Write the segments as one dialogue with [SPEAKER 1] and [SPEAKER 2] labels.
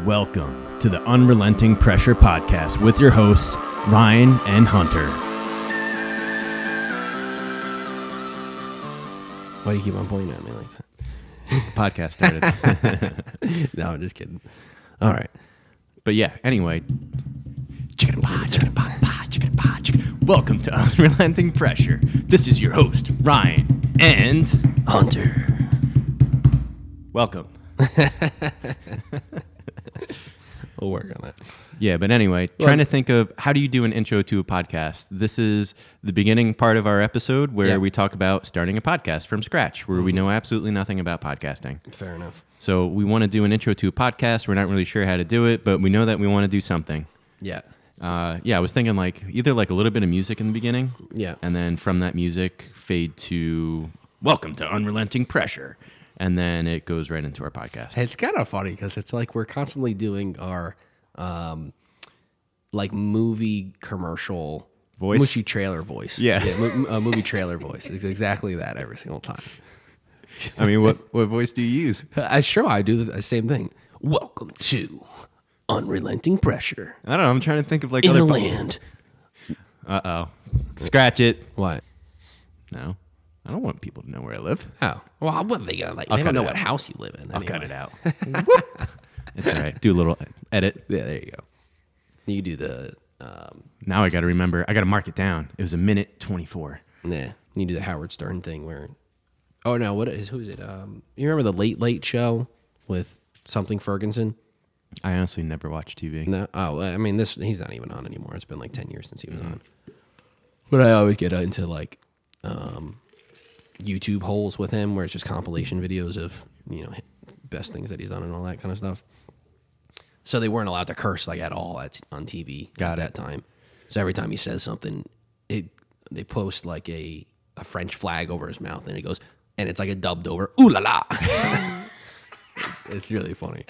[SPEAKER 1] Welcome to the Unrelenting Pressure Podcast with your hosts, Ryan and Hunter.
[SPEAKER 2] Why do you keep on pointing at me like that?
[SPEAKER 1] The podcast started.
[SPEAKER 2] No, I'm just kidding. All right.
[SPEAKER 1] But yeah, anyway. Welcome to Unrelenting Pressure. This is your host, Ryan and
[SPEAKER 2] Hunter.
[SPEAKER 1] Welcome.
[SPEAKER 2] We'll work on that.
[SPEAKER 1] Yeah, but anyway, trying to think of how do you do an intro to a podcast. This is the beginning part of our episode where we talk about starting a podcast from scratch, where we know absolutely nothing about podcasting.
[SPEAKER 2] Fair enough.
[SPEAKER 1] So we want to do an intro to a podcast. We're not really sure how to do it, but we know that we want to do something.
[SPEAKER 2] Yeah.
[SPEAKER 1] I was thinking either a little bit of music in the beginning.
[SPEAKER 2] Yeah.
[SPEAKER 1] And then from that music, fade to welcome to Unrelenting Pressure. And then it goes right into our podcast.
[SPEAKER 2] It's kind of funny because it's like we're constantly doing our movie commercial
[SPEAKER 1] voice,
[SPEAKER 2] mushy trailer voice.
[SPEAKER 1] Yeah,
[SPEAKER 2] movie trailer voice. It's exactly that every single time.
[SPEAKER 1] I mean, what voice do you use?
[SPEAKER 2] Sure, I do the same thing. Welcome to Unrelenting Pressure.
[SPEAKER 1] I don't know. I'm trying to think of
[SPEAKER 2] in
[SPEAKER 1] other
[SPEAKER 2] the land.
[SPEAKER 1] Uh-oh. Scratch it.
[SPEAKER 2] What?
[SPEAKER 1] No. I don't want people to know where I live.
[SPEAKER 2] Oh. Well, what are they going to
[SPEAKER 1] I'll
[SPEAKER 2] They don't know what
[SPEAKER 1] out.
[SPEAKER 2] house you live in.
[SPEAKER 1] I'll
[SPEAKER 2] anyway.
[SPEAKER 1] cut it out. It's all right. Do a little edit.
[SPEAKER 2] Yeah, there you go. You do the...
[SPEAKER 1] Now I got to remember. I got to mark it down. It was 1:24.
[SPEAKER 2] Yeah. You do the Howard Stern thing where... Oh, no. Who is it? You remember the Late Late Show with something Ferguson?
[SPEAKER 1] I honestly never watched TV.
[SPEAKER 2] No. Oh, I mean, he's not even on anymore. It's been 10 years since he was on. But I always get into YouTube holes with him where it's just compilation videos of, best things that he's done and all that kind of stuff. So they weren't allowed to curse at all on TV at that time. So every time he says something, they post a French flag over his mouth and it goes, and it's a dubbed over, ooh la la. It's really funny.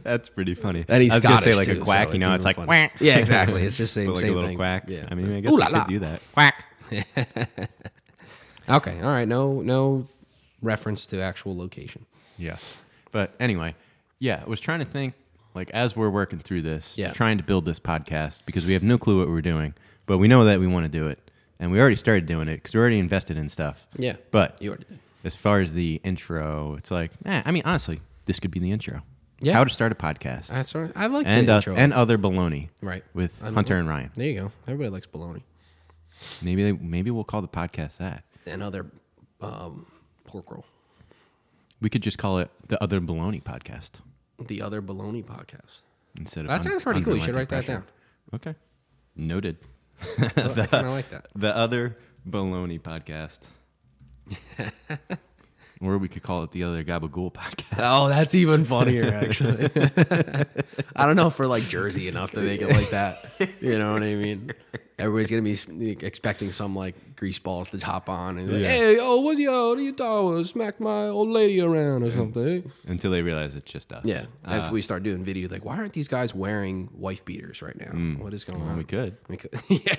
[SPEAKER 1] That's pretty funny.
[SPEAKER 2] And he's
[SPEAKER 1] I was going to say
[SPEAKER 2] too,
[SPEAKER 1] a quack,
[SPEAKER 2] so
[SPEAKER 1] it's like,
[SPEAKER 2] quack. Yeah, exactly. It's just same
[SPEAKER 1] a
[SPEAKER 2] thing.
[SPEAKER 1] little quack.
[SPEAKER 2] Yeah.
[SPEAKER 1] I mean, I guess we could do that. Quack.
[SPEAKER 2] Okay. All right. No reference to actual location.
[SPEAKER 1] Yes. But anyway, I was trying to think, as we're working through this, trying to build this podcast, because we have no clue what we're doing, but we know that we want to do it. And we already started doing it because we already invested in stuff.
[SPEAKER 2] Yeah.
[SPEAKER 1] But
[SPEAKER 2] you already did.
[SPEAKER 1] As far as the intro, it's honestly, this could be the intro.
[SPEAKER 2] Yeah.
[SPEAKER 1] How to start a podcast.
[SPEAKER 2] That's right. I like the intro.
[SPEAKER 1] And other baloney.
[SPEAKER 2] Right.
[SPEAKER 1] With Hunter and Ryan.
[SPEAKER 2] There you go. Everybody likes baloney.
[SPEAKER 1] Maybe we'll call the podcast that.
[SPEAKER 2] And other pork roll.
[SPEAKER 1] We could just call it the Other Baloney Podcast.
[SPEAKER 2] The Other Baloney Podcast.
[SPEAKER 1] Instead of
[SPEAKER 2] that sounds pretty cool. You should write that down.
[SPEAKER 1] Okay. Noted.
[SPEAKER 2] I kind of like that.
[SPEAKER 1] The Other Baloney Podcast. Or we could call it the Other Gabagool Podcast.
[SPEAKER 2] Oh, that's even funnier, actually. I don't know if we're Jersey enough to make it like that. You know what I mean? Everybody's going to be expecting some grease balls to hop on and hey, what are you talking? Smack my old lady around or something.
[SPEAKER 1] Until they realize it's just us.
[SPEAKER 2] Yeah. If we start doing video, why aren't these guys wearing wife beaters right now? What is going on?
[SPEAKER 1] We could.
[SPEAKER 2] Yeah.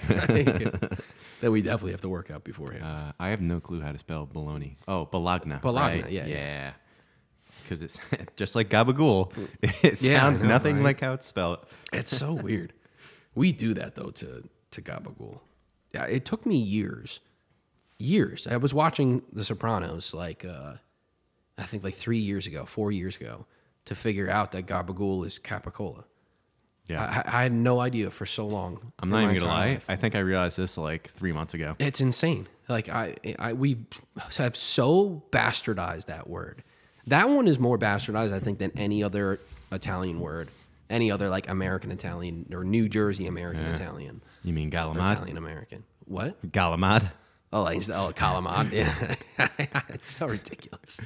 [SPEAKER 2] That we definitely have to work out beforehand.
[SPEAKER 1] I have no clue how to spell baloney. Oh, Bologna.
[SPEAKER 2] Bologna,
[SPEAKER 1] right?
[SPEAKER 2] yeah.
[SPEAKER 1] Because it's just like gabagool. It sounds nothing like how it's spelled.
[SPEAKER 2] It's so weird. We do that, though, to gabagool. Yeah, it took me years. I was watching The Sopranos, I think 4 years ago, to figure out that gabagool is capicola.
[SPEAKER 1] Yeah.
[SPEAKER 2] I had no idea for so long.
[SPEAKER 1] I'm not even going to lie. Life. I think I realized this 3 months ago.
[SPEAKER 2] It's insane. We have so bastardized that word. That one is more bastardized, I think, than any other Italian word. Any other American Italian or New Jersey American Italian.
[SPEAKER 1] You mean Galamad?
[SPEAKER 2] Italian American. What?
[SPEAKER 1] Galamad?
[SPEAKER 2] Calamad. Yeah. It's so ridiculous.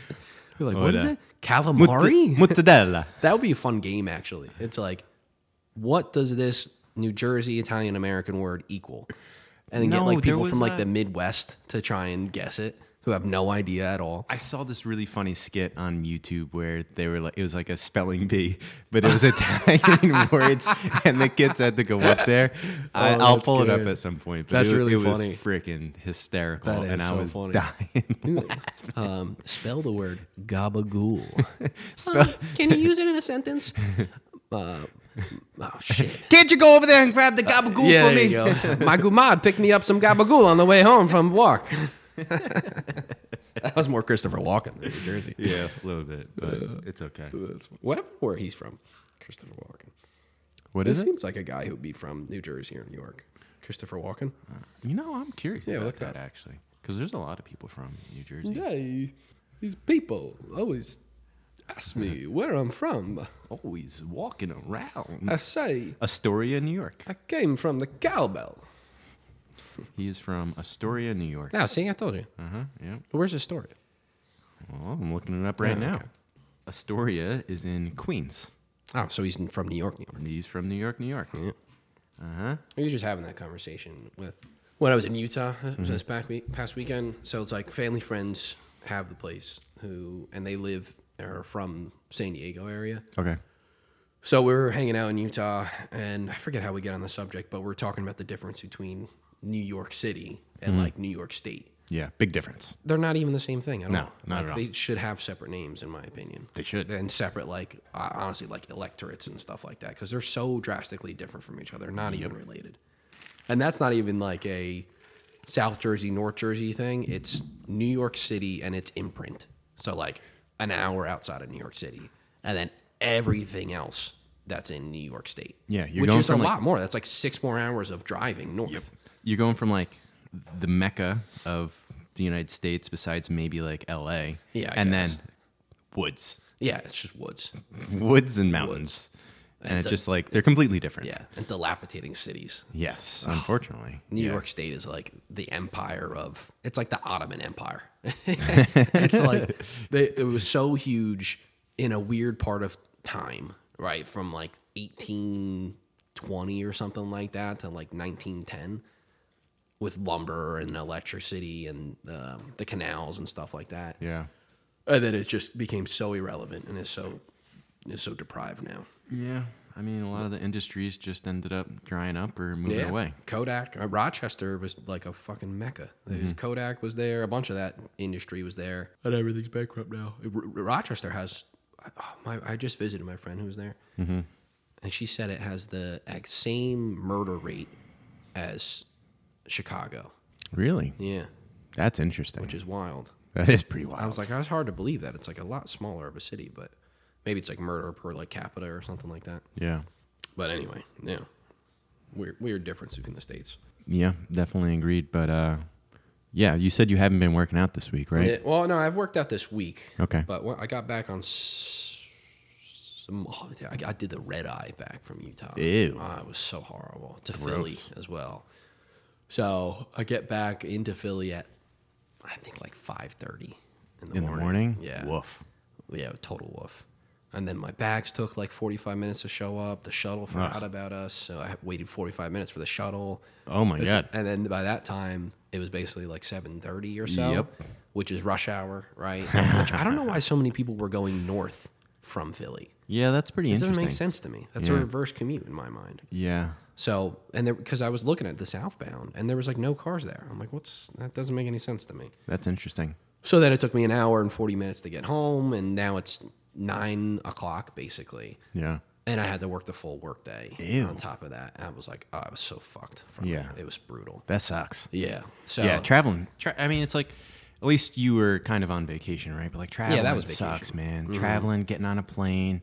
[SPEAKER 2] You're what is it?
[SPEAKER 1] Calamari? Mozzarella.
[SPEAKER 2] That would be a fun game, actually. It's what does this New Jersey Italian American word equal? And then get people from the Midwest to try and guess it. who have no idea at all.
[SPEAKER 1] I saw this really funny skit on YouTube where they were like, it was like a spelling bee, but it was Italian words, and the kids had to go up there. I'll pull it up at some point. But
[SPEAKER 2] That's really
[SPEAKER 1] it
[SPEAKER 2] funny.
[SPEAKER 1] was freaking hysterical,
[SPEAKER 2] That is
[SPEAKER 1] and I
[SPEAKER 2] so
[SPEAKER 1] was
[SPEAKER 2] funny.
[SPEAKER 1] dying.
[SPEAKER 2] Spell the word gabagool.
[SPEAKER 1] Spell-
[SPEAKER 2] Can you use it in a sentence? Oh shit!
[SPEAKER 1] Can't you go over there and grab the gabagool
[SPEAKER 2] Yeah,
[SPEAKER 1] for
[SPEAKER 2] there
[SPEAKER 1] me?
[SPEAKER 2] you go. My gumad picked me up some gabagool on the way home from work. That was more Christopher Walken than New Jersey.
[SPEAKER 1] Yeah, a little bit, but it's okay.
[SPEAKER 2] Whatever where he's from, Christopher Walken.
[SPEAKER 1] What
[SPEAKER 2] It
[SPEAKER 1] is it?
[SPEAKER 2] seems like a guy who'd be from New Jersey or New York. Christopher Walken.
[SPEAKER 1] I'm curious
[SPEAKER 2] Yeah,
[SPEAKER 1] about
[SPEAKER 2] look
[SPEAKER 1] that
[SPEAKER 2] that up.
[SPEAKER 1] actually, because there's a lot of people from New Jersey.
[SPEAKER 2] Yeah, these people always ask me where I'm from.
[SPEAKER 1] Always walking around.
[SPEAKER 2] I say
[SPEAKER 1] Astoria, New York.
[SPEAKER 2] I came from the cowbell.
[SPEAKER 1] He is from Astoria, New York.
[SPEAKER 2] Now, see, I told you.
[SPEAKER 1] Yeah.
[SPEAKER 2] Where's Astoria?
[SPEAKER 1] Well, I'm looking it up right now.
[SPEAKER 2] Okay.
[SPEAKER 1] Astoria is in Queens.
[SPEAKER 2] Oh, so he's from New York, New York.
[SPEAKER 1] He's from New York, New York.
[SPEAKER 2] Yeah. We were just having that conversation with when I was in Utah this past weekend. So it's like family friends have the place and they live or are from San Diego area.
[SPEAKER 1] Okay.
[SPEAKER 2] So we were hanging out in Utah, and I forget how we get on the subject, but we're talking about the difference between New York City and like New York State.
[SPEAKER 1] Yeah, big difference.
[SPEAKER 2] They're not even the same thing at all.
[SPEAKER 1] No, not
[SPEAKER 2] like,
[SPEAKER 1] at all.
[SPEAKER 2] They should have separate names, in my opinion.
[SPEAKER 1] They should.
[SPEAKER 2] And separate, like, honestly, like electorates and stuff like that, because they're so drastically different from each other. They're not even related. And that's not even like a South Jersey, North Jersey thing. It's New York City and its imprint. So, like, an hour outside of New York City. And then everything else that's in New York State.
[SPEAKER 1] Yeah, you're
[SPEAKER 2] which
[SPEAKER 1] going
[SPEAKER 2] is a
[SPEAKER 1] from, like-
[SPEAKER 2] lot more. That's like 6 more hours of driving north.
[SPEAKER 1] You're going from like the mecca of the United States, besides maybe like L.A.
[SPEAKER 2] Yeah, I
[SPEAKER 1] and
[SPEAKER 2] guess.
[SPEAKER 1] then woods,
[SPEAKER 2] Yeah, it's just woods.
[SPEAKER 1] woods and mountains, and it's just like they're completely different.
[SPEAKER 2] Yeah, and dilapidating cities.
[SPEAKER 1] Yes, unfortunately,
[SPEAKER 2] New
[SPEAKER 1] Yeah.
[SPEAKER 2] York State is like the empire of. It's like the Ottoman Empire. It's like it was so huge in a weird part of time, right? From like 1820 or something like that to like 1910, with lumber and electricity and the canals and stuff like that.
[SPEAKER 1] Yeah.
[SPEAKER 2] And then it just became so irrelevant and is so deprived now.
[SPEAKER 1] Yeah. I mean, a lot of the industries just ended up drying up or moving away.
[SPEAKER 2] Kodak, Rochester was like a fucking mecca. Kodak was there. A bunch of that industry was there. And everything's bankrupt now. Rochester has. I just visited my friend who was there, and she said it has the same murder rate as Chicago.
[SPEAKER 1] Really?
[SPEAKER 2] Yeah,
[SPEAKER 1] That's interesting.
[SPEAKER 2] which is wild.
[SPEAKER 1] That is pretty wild.
[SPEAKER 2] I was like, it's hard to believe that. It's like a lot smaller of a city, but maybe it's like murder per like capita or something like that.
[SPEAKER 1] Yeah.
[SPEAKER 2] But anyway, yeah, weird difference between the states.
[SPEAKER 1] Yeah, definitely agreed. But yeah, you said you haven't been working out this week, right?
[SPEAKER 2] Yeah, well, no, I've worked out this week.
[SPEAKER 1] Okay.
[SPEAKER 2] But when I got back on I did the red eye back from Utah.
[SPEAKER 1] Ew.
[SPEAKER 2] It was so horrible. To
[SPEAKER 1] Gross.
[SPEAKER 2] Philly as well. So I get back into Philly at, I think, like 5:30
[SPEAKER 1] In the morning?
[SPEAKER 2] Yeah.
[SPEAKER 1] Woof.
[SPEAKER 2] Yeah, total woof. And then my bags took like 45 minutes to show up. The shuttle forgot about us, so I waited 45 minutes for the shuttle.
[SPEAKER 1] Oh my God.
[SPEAKER 2] And then by that time, it was basically like 7:30 or so,
[SPEAKER 1] Yep.
[SPEAKER 2] which is rush hour, right? Which I don't know why so many people were going north from Philly.
[SPEAKER 1] Yeah, that's pretty
[SPEAKER 2] It
[SPEAKER 1] interesting.
[SPEAKER 2] doesn't make sense to me. That's a
[SPEAKER 1] Yeah.
[SPEAKER 2] reverse commute in my mind.
[SPEAKER 1] Yeah.
[SPEAKER 2] So, and because I was looking at the southbound, and there was like no cars there. I'm like, that doesn't make any sense to me.
[SPEAKER 1] That's interesting.
[SPEAKER 2] So then it took me an hour and 40 minutes to get home, and now it's 9 o'clock basically.
[SPEAKER 1] Yeah.
[SPEAKER 2] And I had to work the full workday
[SPEAKER 1] Ew.
[SPEAKER 2] on top of that. I was like, I was so fucked from
[SPEAKER 1] Yeah.
[SPEAKER 2] it. It was brutal.
[SPEAKER 1] That sucks.
[SPEAKER 2] Yeah. So
[SPEAKER 1] Yeah, traveling. I mean, it's like, at least you were kind of on vacation, right? But like traveling
[SPEAKER 2] that was
[SPEAKER 1] sucks,
[SPEAKER 2] vacation.
[SPEAKER 1] man. Traveling, getting on a plane,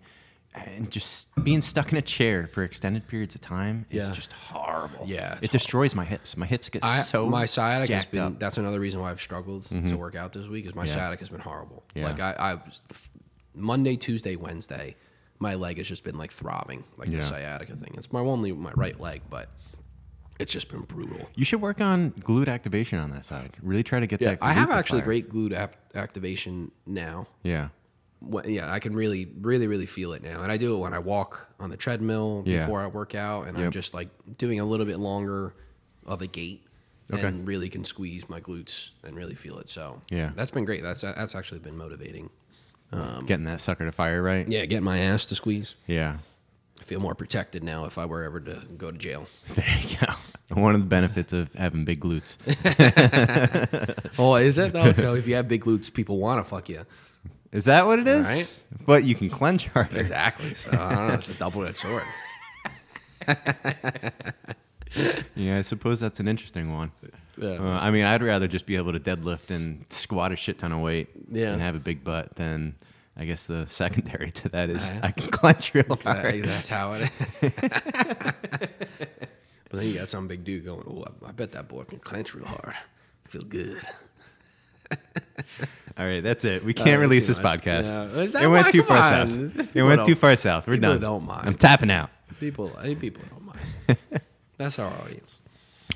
[SPEAKER 1] and just being stuck in a chair for extended periods of time is
[SPEAKER 2] Yeah.
[SPEAKER 1] just horrible.
[SPEAKER 2] Yeah, it's
[SPEAKER 1] It destroys my hips. My hips get so
[SPEAKER 2] my sciatica has
[SPEAKER 1] jacked
[SPEAKER 2] been.
[SPEAKER 1] up.
[SPEAKER 2] That's another reason why I've struggled to work out this week. Is my sciatica has been horrible.
[SPEAKER 1] Yeah.
[SPEAKER 2] Like I was, Monday, Tuesday, Wednesday, my leg has just been like throbbing, like the
[SPEAKER 1] Yeah.
[SPEAKER 2] sciatica thing. It's my right leg, but it's just been brutal.
[SPEAKER 1] You should work on glute activation on that side. Really try to get that.
[SPEAKER 2] I have
[SPEAKER 1] glute to
[SPEAKER 2] actually
[SPEAKER 1] fire.
[SPEAKER 2] great glute activation now.
[SPEAKER 1] Yeah.
[SPEAKER 2] Yeah, I can really feel it now, and I do it when I walk on the treadmill
[SPEAKER 1] Yeah.
[SPEAKER 2] before I work out, and I'm
[SPEAKER 1] Yep.
[SPEAKER 2] just like doing a little bit longer of a gait. and really can squeeze my glutes and really feel it. So that's been great. That's actually been motivating.
[SPEAKER 1] Getting that sucker to fire right.
[SPEAKER 2] Yeah, getting my ass to squeeze.
[SPEAKER 1] Yeah.
[SPEAKER 2] I feel more protected now if I were ever to go to jail.
[SPEAKER 1] There you go. One of the benefits of having big glutes.
[SPEAKER 2] Oh, is it though? So if you have big glutes, people want to fuck you.
[SPEAKER 1] Is that what it is?
[SPEAKER 2] Right?
[SPEAKER 1] But you can clench harder.
[SPEAKER 2] Exactly. So I don't know. It's a double-edged sword.
[SPEAKER 1] Yeah, I suppose that's an interesting one.
[SPEAKER 2] Yeah.
[SPEAKER 1] I mean, I'd rather just be able to deadlift and squat a shit ton of weight and have a big butt than, I guess the secondary to that is I can clench real hard.
[SPEAKER 2] That's how it is. But then you got some big dude going, oh, I bet that boy can clench real hard. I feel good.
[SPEAKER 1] All right, that's it. We can't release this podcast.
[SPEAKER 2] Yeah.
[SPEAKER 1] It went too far south. It went too far south. We're done.
[SPEAKER 2] Don't mind.
[SPEAKER 1] I'm tapping out.
[SPEAKER 2] People don't mind. That's our audience.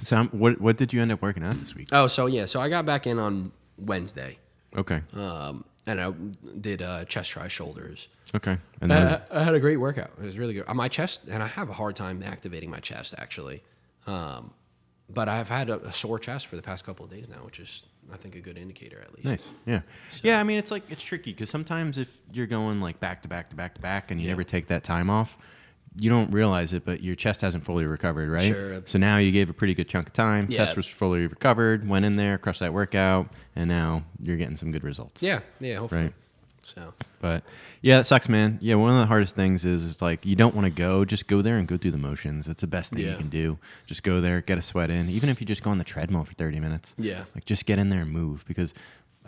[SPEAKER 1] So what did you end up working out this week?
[SPEAKER 2] Oh, so I got back in on Wednesday.
[SPEAKER 1] Okay.
[SPEAKER 2] And I did chest, try, shoulders.
[SPEAKER 1] Okay. And
[SPEAKER 2] I had a great workout. It was really good. My chest, and I have a hard time activating my chest actually. But I've had a sore chest for the past couple of days now, which is, I think, a good indicator at least.
[SPEAKER 1] Nice. Yeah. So. Yeah, I mean, it's tricky because sometimes if you're going like back to back to back to back and you never take that time off, you don't realize it, but your chest hasn't fully recovered, right? Sure. So now you gave a pretty good chunk of time. Yeah. Chest was fully recovered, went in there, crushed that workout, and now you're getting some good results.
[SPEAKER 2] Yeah, hopefully.
[SPEAKER 1] Right.
[SPEAKER 2] So,
[SPEAKER 1] but yeah, it sucks, man. Yeah, one of the hardest things is like you don't want to go, just go there and go through the motions. That's the best thing you can do. Just go there, get a sweat in, even if you just go on the treadmill for 30 minutes.
[SPEAKER 2] Yeah.
[SPEAKER 1] Like just get in there and move, because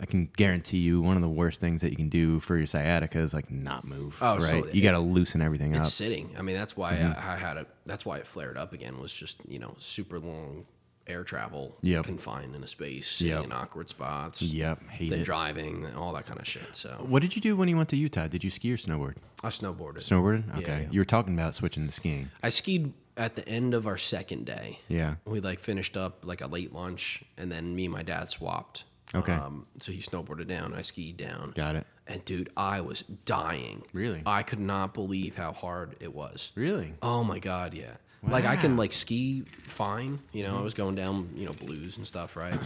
[SPEAKER 1] I can guarantee you one of the worst things that you can do for your sciatica is like not move. Oh, right. So you got to loosen everything up.
[SPEAKER 2] It's sitting. I mean, that's why I had it. That's why it flared up again. Was just super long air travel, confined in a space, sitting in awkward spots.
[SPEAKER 1] Yep,
[SPEAKER 2] then driving, all that kind of shit. So,
[SPEAKER 1] what did you do when you went to Utah? Did you ski or snowboard?
[SPEAKER 2] I snowboarded.
[SPEAKER 1] Snowboarded? Okay.
[SPEAKER 2] Yeah.
[SPEAKER 1] You were talking about switching to skiing.
[SPEAKER 2] I skied at the end of our second day.
[SPEAKER 1] Yeah.
[SPEAKER 2] We finished up like a late lunch, and then me and my dad swapped.
[SPEAKER 1] Okay.
[SPEAKER 2] So he snowboarded down, I skied down.
[SPEAKER 1] Got it.
[SPEAKER 2] And dude, I was dying.
[SPEAKER 1] Really?
[SPEAKER 2] I could not believe how hard it was.
[SPEAKER 1] Really?
[SPEAKER 2] Oh my God, yeah. Wow. Like I can ski fine, I was going down, blues and stuff, right?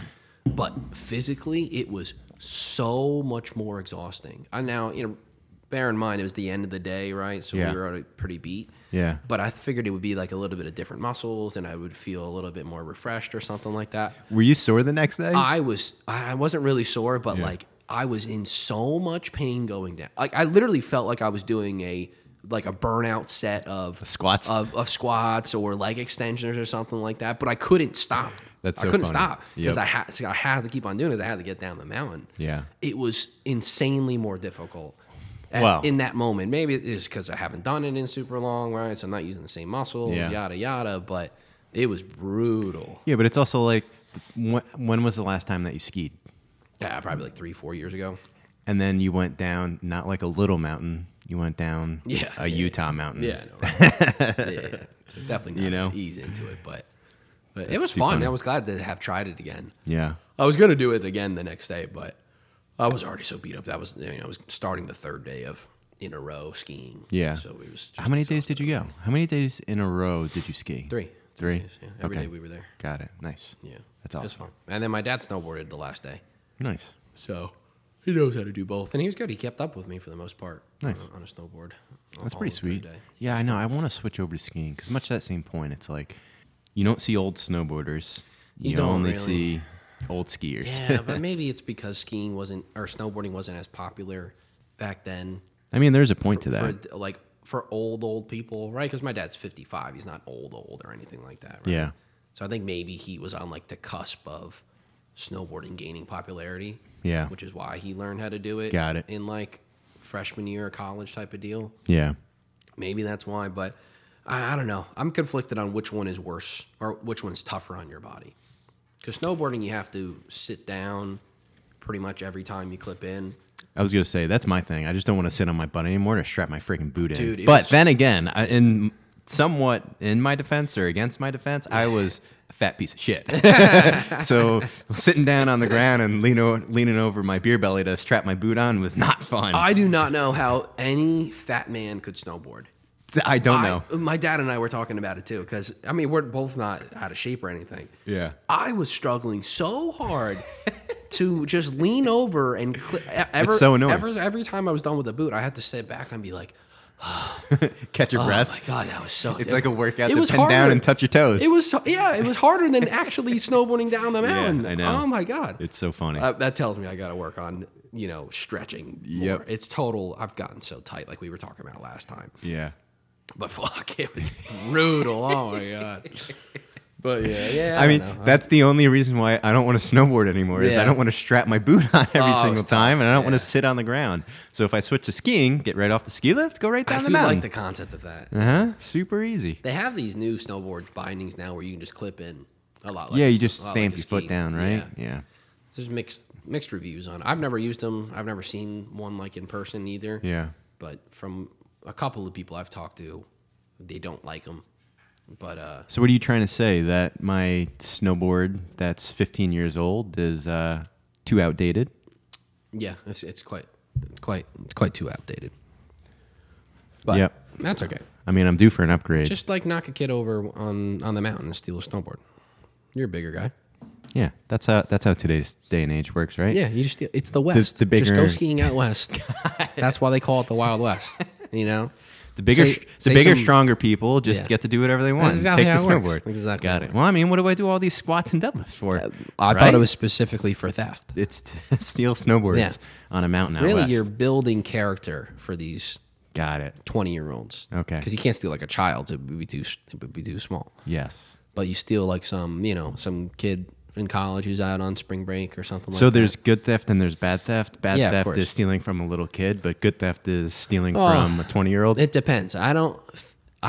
[SPEAKER 2] But physically, it was so much more exhausting. I now, bear in mind it was the end of the day, right? So we were already pretty beat.
[SPEAKER 1] Yeah.
[SPEAKER 2] But I figured it would be like a little bit of different muscles, and I would feel a little bit more refreshed or something like that.
[SPEAKER 1] Were you sore the next day?
[SPEAKER 2] I wasn't really sore, but I was in so much pain going down. Like I literally felt like I was doing a burnout set of
[SPEAKER 1] squats
[SPEAKER 2] of squats or leg extensions or something like that, but I couldn't stop. I couldn't stop because I had to keep on doing it. I had to get down the mountain.
[SPEAKER 1] Yeah.
[SPEAKER 2] It was insanely more difficult. In that moment, maybe it's because I haven't done it in super long, right? So I'm not using the same muscles, yada yada. But it was brutal.
[SPEAKER 1] Yeah, but it's also like, when was the last time that you skied?
[SPEAKER 2] Yeah, probably like 3-4 years ago.
[SPEAKER 1] And then you went down, not like a little mountain. You went down a Utah mountain.
[SPEAKER 2] Yeah, I know, right? yeah. It's definitely not ease into it, but it was fun. Funny. I was glad to have tried it again.
[SPEAKER 1] Yeah.
[SPEAKER 2] I was going to do it again the next day, but I was already so beat up. That was, I was starting the third day of in a row skiing.
[SPEAKER 1] Yeah.
[SPEAKER 2] So it was.
[SPEAKER 1] How many days did you go? How many days in a row did you ski?
[SPEAKER 2] 3.
[SPEAKER 1] 3?
[SPEAKER 2] Days, yeah. Every day we were there.
[SPEAKER 1] Got it. Nice.
[SPEAKER 2] Yeah.
[SPEAKER 1] That's awesome.
[SPEAKER 2] It was fun. And then my dad snowboarded the last day.
[SPEAKER 1] Nice.
[SPEAKER 2] So he knows how to do both. And he was good. He kept up with me for the most part.
[SPEAKER 1] Nice.
[SPEAKER 2] On a snowboard.
[SPEAKER 1] That's pretty sweet. Yeah, I know. I want to switch over to skiing because much to that same point, it's like you don't see old snowboarders. You only really see old skiers.
[SPEAKER 2] Yeah, but maybe it's because snowboarding wasn't as popular back then.
[SPEAKER 1] I mean, there's a point to that.
[SPEAKER 2] For old people, right? Because my dad's 55. He's not old or anything like that, right?
[SPEAKER 1] Yeah.
[SPEAKER 2] So I think maybe he was on the cusp of snowboarding gaining popularity.
[SPEAKER 1] Yeah.
[SPEAKER 2] Which is why he learned how to do it.
[SPEAKER 1] Got it.
[SPEAKER 2] In freshman year of college type of deal.
[SPEAKER 1] Yeah.
[SPEAKER 2] Maybe that's why, but I don't know. I'm conflicted on which one is worse or which one's tougher on your body. Because snowboarding, you have to sit down pretty much every time you clip in.
[SPEAKER 1] I was going to say, that's my thing. I just don't want to sit on my butt anymore to strap my freaking boot in. Dude, but then again, in my defense or against my defense, I was a fat piece of shit. So sitting down on the ground and leaning over my beer belly to strap my boot on was not fun.
[SPEAKER 2] I do not know how any fat man could snowboard.
[SPEAKER 1] I don't know.
[SPEAKER 2] My dad and I were talking about it too, because I mean we're both not out of shape or anything.
[SPEAKER 1] Yeah.
[SPEAKER 2] I was struggling so hard to just lean over and
[SPEAKER 1] it's so annoying.
[SPEAKER 2] Every time I was done with the boot, I had to sit back and be like,
[SPEAKER 1] catch your breath.
[SPEAKER 2] Oh my god, that was so.
[SPEAKER 1] It's like a workout to bend down and touch your toes.
[SPEAKER 2] It was it was harder than actually snowboarding down the mountain.
[SPEAKER 1] Yeah, I know.
[SPEAKER 2] Oh my god,
[SPEAKER 1] it's so funny.
[SPEAKER 2] That tells me I got to work on stretching more.
[SPEAKER 1] Yep.
[SPEAKER 2] It's total. I've gotten so tight, like we were talking about last time.
[SPEAKER 1] Yeah.
[SPEAKER 2] But fuck, it was brutal. Oh my god. But yeah.
[SPEAKER 1] I mean, that's the only reason why I don't want to snowboard anymore. Is I don't want to strap my boot on every single time, and I don't want to sit on the ground. So if I switch to skiing, get right off the ski lift, go right down the mountain.
[SPEAKER 2] I do like the concept of that.
[SPEAKER 1] Super easy.
[SPEAKER 2] They have these new snowboard bindings now where you can just clip in a lot. Like
[SPEAKER 1] you just stamp your foot down, right? Yeah.
[SPEAKER 2] There's mixed reviews on it. I've never used them. I've never seen one like in person either.
[SPEAKER 1] Yeah.
[SPEAKER 2] But from a couple of people I've talked to, they don't like them. But
[SPEAKER 1] so what are you trying to say? That my snowboard that's 15 years old is too outdated?
[SPEAKER 2] Yeah, it's quite too outdated. But that's okay.
[SPEAKER 1] I mean, I'm due for an upgrade.
[SPEAKER 2] Just like knock a kid over on the mountain and steal a snowboard. You're a bigger guy.
[SPEAKER 1] Yeah, that's how today's day and age works, right?
[SPEAKER 2] Yeah, you just it's the West.
[SPEAKER 1] The bigger,
[SPEAKER 2] just go skiing out west. That's why they call it the Wild West.
[SPEAKER 1] The bigger, stronger people just get to do whatever they want.
[SPEAKER 2] Exactly
[SPEAKER 1] take the snowboard.
[SPEAKER 2] Exactly.
[SPEAKER 1] Got it. Well, I mean, what do I do all these squats and deadlifts for?
[SPEAKER 2] I thought it was specifically for theft.
[SPEAKER 1] It's to steal snowboards on a mountain out
[SPEAKER 2] really,
[SPEAKER 1] west.
[SPEAKER 2] you're building character for these.
[SPEAKER 1] Got it.
[SPEAKER 2] 20-year-olds.
[SPEAKER 1] Okay.
[SPEAKER 2] Because you can't steal like a child's; it would be too small.
[SPEAKER 1] Yes.
[SPEAKER 2] But you steal like some kid in college who's out on spring break or something like that.
[SPEAKER 1] So there's good theft and there's bad theft. Bad theft
[SPEAKER 2] is
[SPEAKER 1] stealing from a little kid, but good theft is stealing from a 20-year-old.
[SPEAKER 2] It depends. I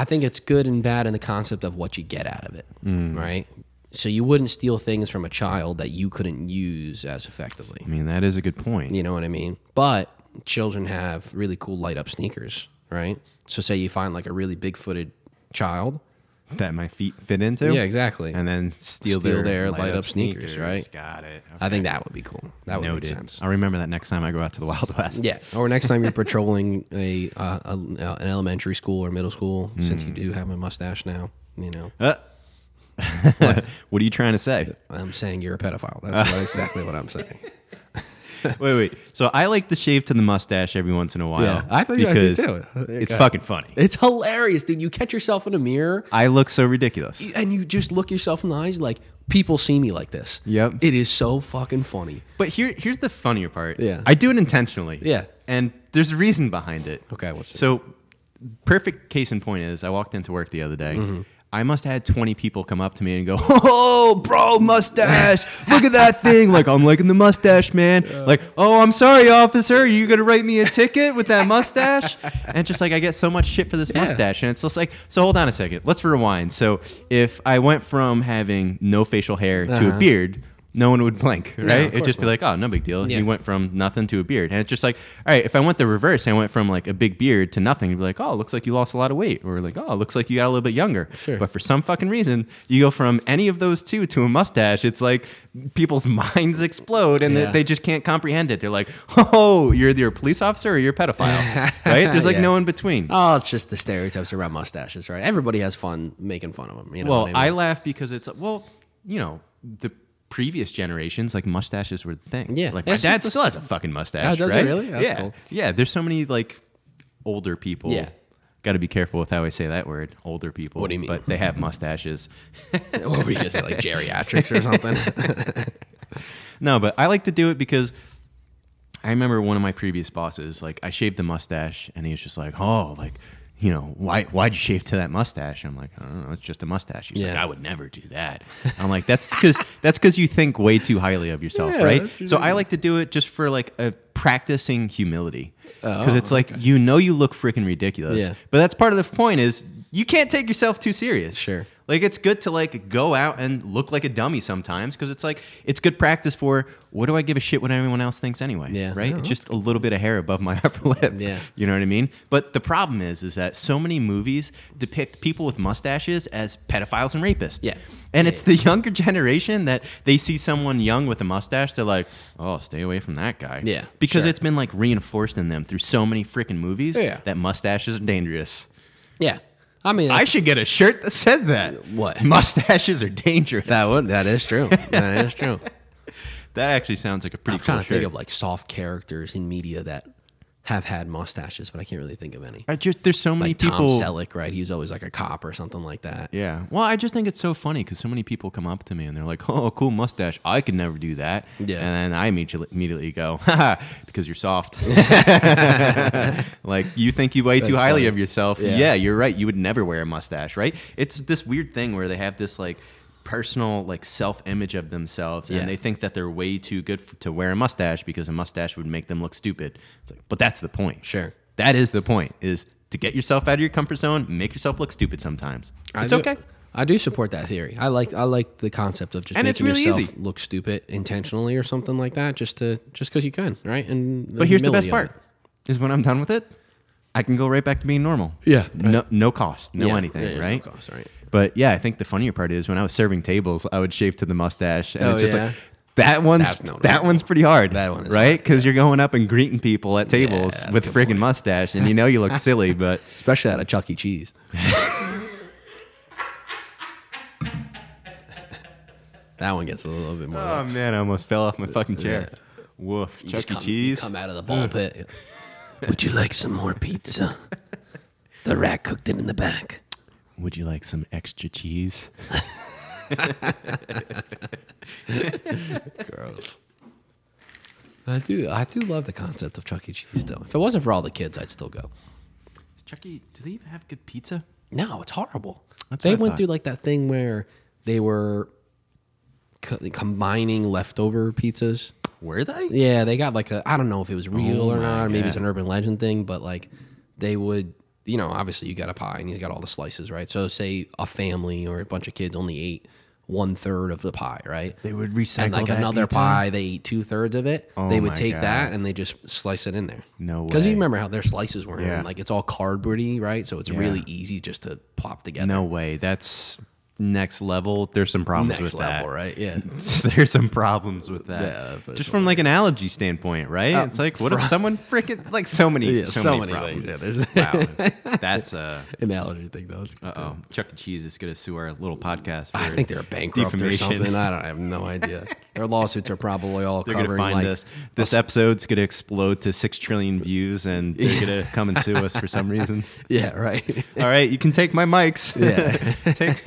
[SPEAKER 2] think it's good and bad in the concept of what you get out of it, right? So you wouldn't steal things from a child that you couldn't use as effectively.
[SPEAKER 1] I mean, that is a good point.
[SPEAKER 2] You know what I mean? But children have really cool light-up sneakers, right? So say you find like a really big-footed child
[SPEAKER 1] that my feet fit into.
[SPEAKER 2] Yeah, exactly.
[SPEAKER 1] And then steal their
[SPEAKER 2] light up sneakers, right?
[SPEAKER 1] Got it. Okay.
[SPEAKER 2] I think that would be cool. That would make sense.
[SPEAKER 1] I'll remember that next time I go out to the Wild West.
[SPEAKER 2] Yeah, or next time you're patrolling an elementary school or middle school, since you do have a mustache now.
[SPEAKER 1] What are you trying to say?
[SPEAKER 2] I'm saying you're a pedophile. That's exactly what I'm saying.
[SPEAKER 1] Wait. So I like to shave to the mustache every once in a while.
[SPEAKER 2] Yeah, I think you do too.
[SPEAKER 1] It's fucking funny.
[SPEAKER 2] It's hilarious, dude. You catch yourself in a mirror.
[SPEAKER 1] I look so ridiculous.
[SPEAKER 2] And you just look yourself in the eyes like, people see me like this.
[SPEAKER 1] Yep.
[SPEAKER 2] It is so fucking funny.
[SPEAKER 1] But here's the funnier part.
[SPEAKER 2] Yeah.
[SPEAKER 1] I do it intentionally.
[SPEAKER 2] Yeah.
[SPEAKER 1] And there's a reason behind it.
[SPEAKER 2] Okay, what's it?
[SPEAKER 1] So perfect case in point is I walked into work the other day. Mm-hmm. I must have had 20 people come up to me and go, "Oh, bro, mustache! Look at that thing! Like, I'm liking the mustache, man. Like, oh, I'm sorry, officer. Are you gonna write me a ticket with that mustache?" And just like I get so much shit for this mustache, and it's just like, so hold on a second, let's rewind. So if I went from having no facial hair to a beard, no one would blink, right? It'd just be like, oh, no big deal. Yeah. You went from nothing to a beard. And it's just like, all right, if I went the reverse, I went from like a big beard to nothing, you'd be like, oh, it looks like you lost a lot of weight. Or like, oh, it looks like you got a little bit younger.
[SPEAKER 2] Sure.
[SPEAKER 1] But for some fucking reason, you go from any of those two to a mustache, it's like people's minds explode and they just can't comprehend it. They're like, oh, you're either a police officer or you're a pedophile, right? There's like no in between.
[SPEAKER 2] Oh, it's just the stereotypes around mustaches, right? Everybody has fun making fun of them. You know
[SPEAKER 1] well,
[SPEAKER 2] what I mean?
[SPEAKER 1] I laugh because it's, the previous generations, like mustaches were the thing.
[SPEAKER 2] Yeah.
[SPEAKER 1] Like my dad still has a fucking mustache.
[SPEAKER 2] Oh, does
[SPEAKER 1] right?
[SPEAKER 2] he really? That's cool.
[SPEAKER 1] Yeah. There's so many like older people.
[SPEAKER 2] Yeah.
[SPEAKER 1] Got to be careful with how I say that word. Older people.
[SPEAKER 2] What do you mean?
[SPEAKER 1] But they have mustaches.
[SPEAKER 2] What were you gonna say, like geriatrics or something?
[SPEAKER 1] No, but I like to do it because I remember one of my previous bosses, like I shaved the mustache and he was just like, oh, like, why'd you shave to that mustache? I'm like, I don't know, it's just a mustache. He's like, I would never do that. I'm like, that's because you think way too highly of yourself, right? So I like to do it just for like a practicing humility. Because it's like, you look freaking ridiculous.
[SPEAKER 2] Yeah.
[SPEAKER 1] But that's part of the point is you can't take yourself too serious.
[SPEAKER 2] Sure.
[SPEAKER 1] Like, it's good to like go out and look like a dummy sometimes because it's like, it's good practice for what do I give a shit what everyone else thinks anyway?
[SPEAKER 2] Yeah.
[SPEAKER 1] Right?
[SPEAKER 2] Oh,
[SPEAKER 1] it's just a little bit of hair above my upper lip.
[SPEAKER 2] Yeah.
[SPEAKER 1] You know what I mean? But the problem is that so many movies depict people with mustaches as pedophiles and rapists.
[SPEAKER 2] Yeah.
[SPEAKER 1] And it's the younger generation that they see someone young with a mustache, they're like, oh, stay away from that guy.
[SPEAKER 2] Yeah.
[SPEAKER 1] Because it's been like reinforced in them through so many freaking movies
[SPEAKER 2] Yeah.
[SPEAKER 1] that mustaches are dangerous.
[SPEAKER 2] Yeah. I mean,
[SPEAKER 1] I should get a shirt that says that.
[SPEAKER 2] What?
[SPEAKER 1] Mustaches are dangerous.
[SPEAKER 2] That is true. That is true.
[SPEAKER 1] That actually sounds like a pretty cool shirt. I'm trying to
[SPEAKER 2] think of like soft characters in media that have had mustaches, but I can't really think of any.
[SPEAKER 1] There's so many people.
[SPEAKER 2] Tom Selleck, right? He's always like a cop or something like that.
[SPEAKER 1] Yeah. Well, I just think it's so funny because so many people come up to me and they're like, "Oh, cool mustache. I could never do that."
[SPEAKER 2] Yeah.
[SPEAKER 1] And then I immediately go, "Haha, because you're soft." Like you think you weigh too highly of yourself. Yeah, you're right. You would never wear a mustache, right? It's this weird thing where they have this like personal like self-image of themselves and they think that they're way too good to wear a mustache because a mustache would make them look stupid. It's like, but that's the point.
[SPEAKER 2] Sure.
[SPEAKER 1] That is the point, is to get yourself out of your comfort zone, make yourself look stupid sometimes. It's okay.
[SPEAKER 2] I do support that theory. I like the concept of just making yourself look stupid intentionally or something like that, just because you can, right?
[SPEAKER 1] But here's the best part: is when I'm done with it, I can go right back to being normal.
[SPEAKER 2] Yeah.
[SPEAKER 1] Right. No cost, anything, right?
[SPEAKER 2] No cost, right?
[SPEAKER 1] But yeah, I think the funnier part is when I was serving tables, I would shave to the mustache, and it's just like that one's pretty hard. That one is right, because you're going up and greeting people at tables with a friggin' mustache, and you look silly, but
[SPEAKER 2] especially at a Chuck E. Cheese. That one gets a little bit more.
[SPEAKER 1] Oh man, I almost fell off my fucking chair. Yeah. Woof. Chuck E. Cheese.
[SPEAKER 2] You come out of the ball pit. Would you like some more pizza? The rat cooked it in the back.
[SPEAKER 1] Would you like some extra cheese?
[SPEAKER 2] Gross. I do love the concept of Chuck E. Cheese, though. If it wasn't for all the kids, I'd still go.
[SPEAKER 1] Chuck E., do they even have good pizza?
[SPEAKER 2] No, it's horrible. They went through like that thing where they were combining leftover pizzas.
[SPEAKER 1] Were they?
[SPEAKER 2] Yeah, they got like I don't know if it was real or not, or maybe it's an urban legend thing, but like they would, obviously you got a pie and you got all the slices, right? So say a family or a bunch of kids only ate 1/3 of the pie, right?
[SPEAKER 1] They would recycle
[SPEAKER 2] and like
[SPEAKER 1] that
[SPEAKER 2] another
[SPEAKER 1] pizza?
[SPEAKER 2] pie, they eat 2/3 of it. They would take that and they just slice it in there.
[SPEAKER 1] No way.
[SPEAKER 2] Because you remember how their slices were in, like it's all cardboardy, right? So it's really easy just to plop together.
[SPEAKER 1] No way. That's next level. There's some problems with that.
[SPEAKER 2] Right? Yeah.
[SPEAKER 1] There's some problems with that.
[SPEAKER 2] Yeah,
[SPEAKER 1] just from like an allergy standpoint, right? It's like, what if someone freaking like so many problems.
[SPEAKER 2] things. Yeah, there's
[SPEAKER 1] wow. That's
[SPEAKER 2] an allergy thing though.
[SPEAKER 1] Uh-oh. Chuck E. Cheese is gonna sue our little podcast for
[SPEAKER 2] I think they're bankrupt defamation. Or something. I have no idea. Their lawsuits are probably all covering
[SPEAKER 1] gonna find
[SPEAKER 2] like
[SPEAKER 1] this episode's gonna explode to 6 trillion views and they're gonna come and sue us for some reason.
[SPEAKER 2] Yeah, right.
[SPEAKER 1] All right, you can take my mics.
[SPEAKER 2] Yeah.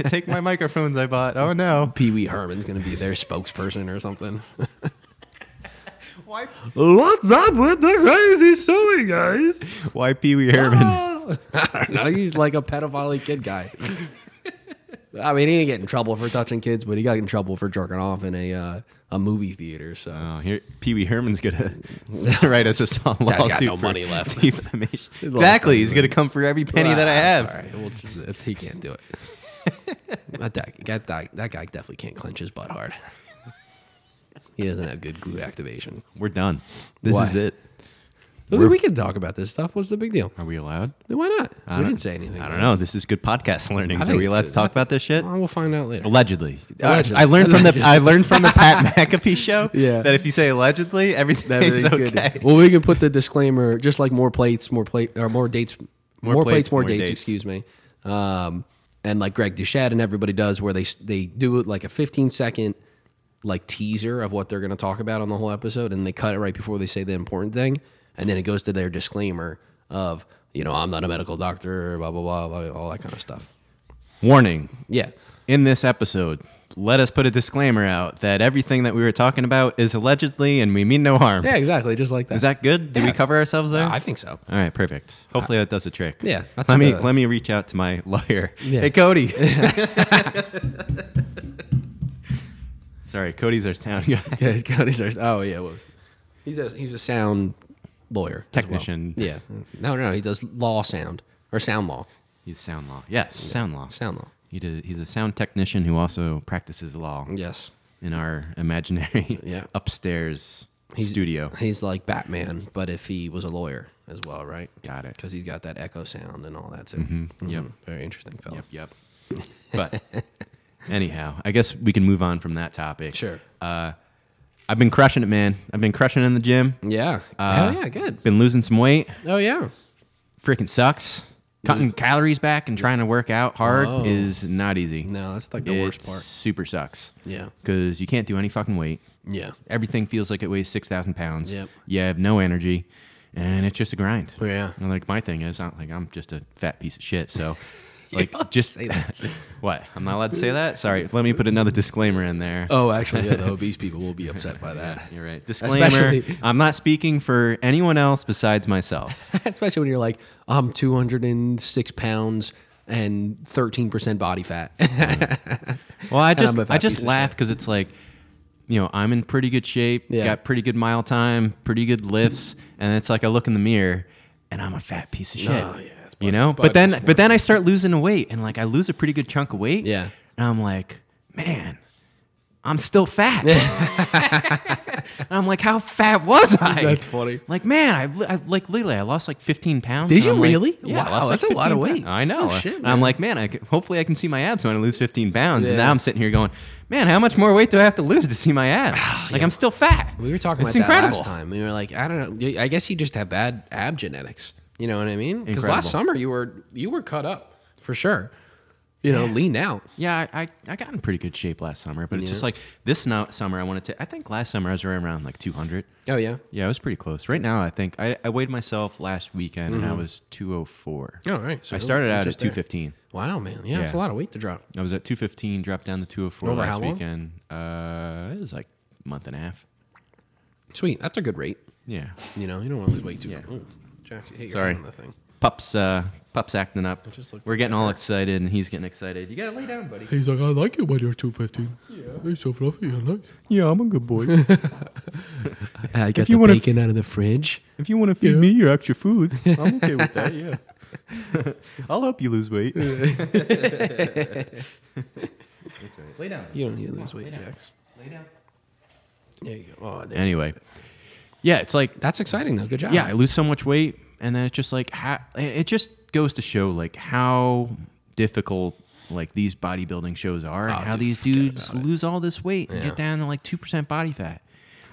[SPEAKER 1] take my microphones I bought. Oh no.
[SPEAKER 2] Pee Wee Herman's gonna be their spokesperson or something.
[SPEAKER 1] Why?
[SPEAKER 2] What's up with the crazy suing, guys?
[SPEAKER 1] Why Pee Wee Herman?
[SPEAKER 2] I don't know. He's like a pedophile kid guy. I mean, he didn't get in trouble for touching kids, but he got in trouble for jerking off in a movie theater. So
[SPEAKER 1] here, Pee Wee Herman's gonna write us a lawsuit.
[SPEAKER 2] Got no money left.
[SPEAKER 1] Defamation. Exactly. He's gonna come for every penny that I have.
[SPEAKER 2] All right. He can't do it. that guy definitely can't clench his butt hard. He doesn't have good glute activation.
[SPEAKER 1] We're done. This is it.
[SPEAKER 2] We can talk about this stuff. What's the big deal?
[SPEAKER 1] Are we allowed?
[SPEAKER 2] Why not? We didn't say anything.
[SPEAKER 1] I don't know. This is good podcast learning. Are we allowed to talk about this shit?
[SPEAKER 2] Well, we'll find out later.
[SPEAKER 1] Allegedly. I learned from the Pat McAfee show that if you say allegedly, everything's okay.
[SPEAKER 2] Good. Well, we can put the disclaimer, just like more plates, more dates. Excuse me. And like Greg Duchette and everybody does, where they do like a 15-second like teaser of what they're going to talk about on the whole episode, and they cut it right before they say the important thing, and then it goes to their disclaimer of, I'm not a medical doctor, blah, blah, blah, blah, all that kind of stuff.
[SPEAKER 1] Warning.
[SPEAKER 2] Yeah.
[SPEAKER 1] In this episode, let us put a disclaimer out that everything that we were talking about is allegedly and we mean no harm.
[SPEAKER 2] Yeah, exactly. Just like that.
[SPEAKER 1] Is that good? Did we cover ourselves there?
[SPEAKER 2] I think so.
[SPEAKER 1] All right, perfect. Hopefully that does a trick.
[SPEAKER 2] Yeah.
[SPEAKER 1] Let me reach out to my lawyer. Yeah. Hey, Cody. Sorry, Cody's our sound guy.
[SPEAKER 2] Yeah, Cody's our. Oh yeah, he's a sound lawyer,
[SPEAKER 1] technician.
[SPEAKER 2] Well. Yeah. No, he does sound law.
[SPEAKER 1] He's sound law. Yes, yeah. Sound law. He's a sound technician who also practices law.
[SPEAKER 2] Yes.
[SPEAKER 1] In our imaginary upstairs studio.
[SPEAKER 2] He's like Batman, but if he was a lawyer as well, right?
[SPEAKER 1] Got it.
[SPEAKER 2] Because he's got that echo sound and all that too.
[SPEAKER 1] Mm-hmm. Yep.
[SPEAKER 2] Very interesting fellow.
[SPEAKER 1] Yep. But anyhow, I guess we can move on from that topic.
[SPEAKER 2] Sure.
[SPEAKER 1] I've been crushing it, man. I've been crushing in the gym.
[SPEAKER 2] Yeah. Hell yeah, good.
[SPEAKER 1] Been losing some weight.
[SPEAKER 2] Oh yeah.
[SPEAKER 1] Freaking sucks. cutting calories back and trying to work out hard is not easy.
[SPEAKER 2] No, that's like the worst part.
[SPEAKER 1] Super sucks.
[SPEAKER 2] Yeah.
[SPEAKER 1] Because you can't do any fucking weight.
[SPEAKER 2] Yeah.
[SPEAKER 1] Everything feels like it weighs 6,000 pounds.
[SPEAKER 2] Yep.
[SPEAKER 1] You have no energy, and it's just a grind.
[SPEAKER 2] Yeah.
[SPEAKER 1] And like my thing is, I'm just a fat piece of shit. So, like,
[SPEAKER 2] just say that.
[SPEAKER 1] What? I'm not allowed to say that? Sorry. Let me put another disclaimer in there.
[SPEAKER 2] Oh, actually, yeah, the obese people will be upset by that.
[SPEAKER 1] You're right. Disclaimer. I'm not speaking for anyone else besides myself.
[SPEAKER 2] Especially when you're like, I'm 206 pounds and 13% body fat.
[SPEAKER 1] Well, I just laugh because it's like, I'm in pretty good shape, got pretty good mile time, pretty good lifts, and it's like I look in the mirror and I'm a fat piece of shit. Oh, yeah, but then I start losing weight, and like I lose a pretty good chunk of weight.
[SPEAKER 2] Yeah.
[SPEAKER 1] And I'm like, man, I'm still fat. And I'm like, how fat was I?
[SPEAKER 2] That's funny.
[SPEAKER 1] Like, man, I like literally I lost like 15 pounds.
[SPEAKER 2] Did you really?
[SPEAKER 1] Like, yeah,
[SPEAKER 2] wow, that's a lot of weight.
[SPEAKER 1] I know.
[SPEAKER 2] Oh, shit,
[SPEAKER 1] and I'm like, man, hopefully I can see my abs when I lose 15 pounds.
[SPEAKER 2] Yeah.
[SPEAKER 1] And now I'm sitting here going, man, how much more weight do I have to lose to see my abs? Like, I'm still fat.
[SPEAKER 2] We were talking about that last time. We were like, I don't know. I guess you just have bad ab genetics. You know what I mean? Because last summer you were cut up for sure. Lean out.
[SPEAKER 1] Yeah, I got in pretty good shape last summer, but it's just like this summer I think last summer I was right around like 200.
[SPEAKER 2] Oh, yeah?
[SPEAKER 1] Yeah, I was pretty close. Right now, I think I weighed myself last weekend and I was 204.
[SPEAKER 2] Oh, right.
[SPEAKER 1] So I started out at 215.
[SPEAKER 2] Wow, man. Yeah, that's a lot of weight to drop.
[SPEAKER 1] I was at 215, dropped down to 204
[SPEAKER 2] Over
[SPEAKER 1] last
[SPEAKER 2] how long?
[SPEAKER 1] weekend. It was like a month and a half.
[SPEAKER 2] Sweet. That's a good rate.
[SPEAKER 1] Yeah.
[SPEAKER 2] You don't want to lose weight too much. Oh, Jack, hit your
[SPEAKER 1] Sorry.
[SPEAKER 2] hand on the thing.
[SPEAKER 1] Pup's acting up. We're getting all excited, and he's getting excited. You gotta lay down, buddy.
[SPEAKER 3] He's like, I like it when you're 215. Yeah. He's so fluffy and nice.
[SPEAKER 1] Yeah, I'm a good boy.
[SPEAKER 2] I got the bacon out of the fridge.
[SPEAKER 1] If you want to feed me your extra food, I'm okay with that, yeah. I'll help you lose weight. That's right. Lay down.
[SPEAKER 2] You don't need to lose weight, Jax.
[SPEAKER 1] Lay down.
[SPEAKER 2] There you go. Oh,
[SPEAKER 1] Anyway. Yeah, it's like...
[SPEAKER 2] That's exciting, though. Good job.
[SPEAKER 1] Yeah, I lose so much weight, and then it's just like... It just goes to show, like, how difficult, like, these bodybuilding shows are, and how these dudes lose all this weight and get down to, like, 2% body fat.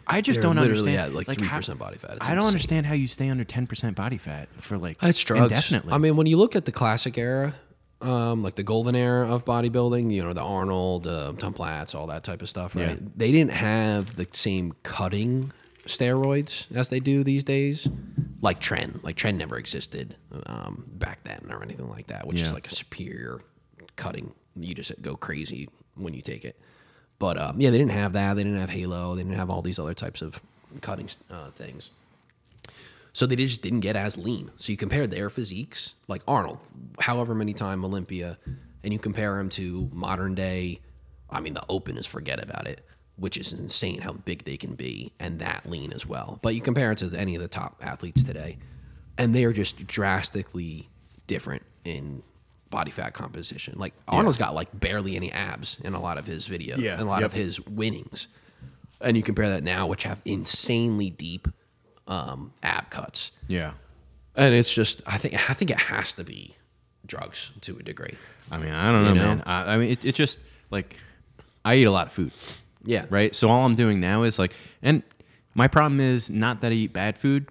[SPEAKER 1] I just don't understand.
[SPEAKER 2] At like 3% body fat.
[SPEAKER 1] I don't understand how you stay under 10% body fat for, like,
[SPEAKER 2] that's drugs.
[SPEAKER 1] Indefinitely.
[SPEAKER 2] I mean, when you look at the classic era, like the golden era of bodybuilding, the Arnold, Tom Platz, all that type of stuff, right? Yeah. They didn't have the same cutting steroids as they do these days. Like Tren. Like Tren never existed back then or anything like that, which is like a superior cutting. You just go crazy when you take it. But they didn't have that. They didn't have Halo. They didn't have all these other types of cutting things. So they just didn't get as lean. So you compare their physiques, like Arnold, however many time Olympia, and you compare him to modern day, I mean, the Open is forget about it, which is insane how big they can be and that lean as well. But you compare it to any of the top athletes today, and they are just drastically different in body fat composition. Like Arnold's got like barely any abs in a lot of his videos and a lot of his winnings. And you compare that now, which have insanely deep ab cuts.
[SPEAKER 1] Yeah.
[SPEAKER 2] And it's just, I think it has to be drugs to a degree.
[SPEAKER 1] I mean, I don't know, man. I mean, it just, like, I eat a lot of food.
[SPEAKER 2] Yeah.
[SPEAKER 1] Right? So all I'm doing now is, like, and my problem is not that I eat bad food.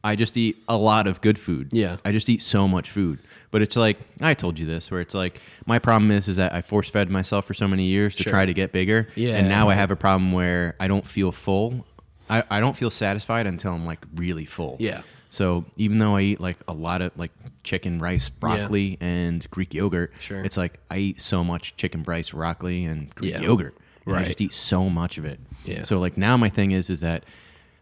[SPEAKER 1] I just eat a lot of good food.
[SPEAKER 2] Yeah.
[SPEAKER 1] I just eat so much food. But it's like, I told you this, where it's like, my problem is that I force-fed myself for so many years to try to get bigger.
[SPEAKER 2] Yeah.
[SPEAKER 1] And now I have a problem where I don't feel full. I don't feel satisfied until I'm, like, really full.
[SPEAKER 2] Yeah.
[SPEAKER 1] So even though I eat, like, a lot of, like, chicken, rice, broccoli, and Greek yogurt, it's like I eat so much chicken, rice, broccoli, and Greek yogurt. And I just eat so much of it.
[SPEAKER 2] Yeah.
[SPEAKER 1] So, like, now my thing is that,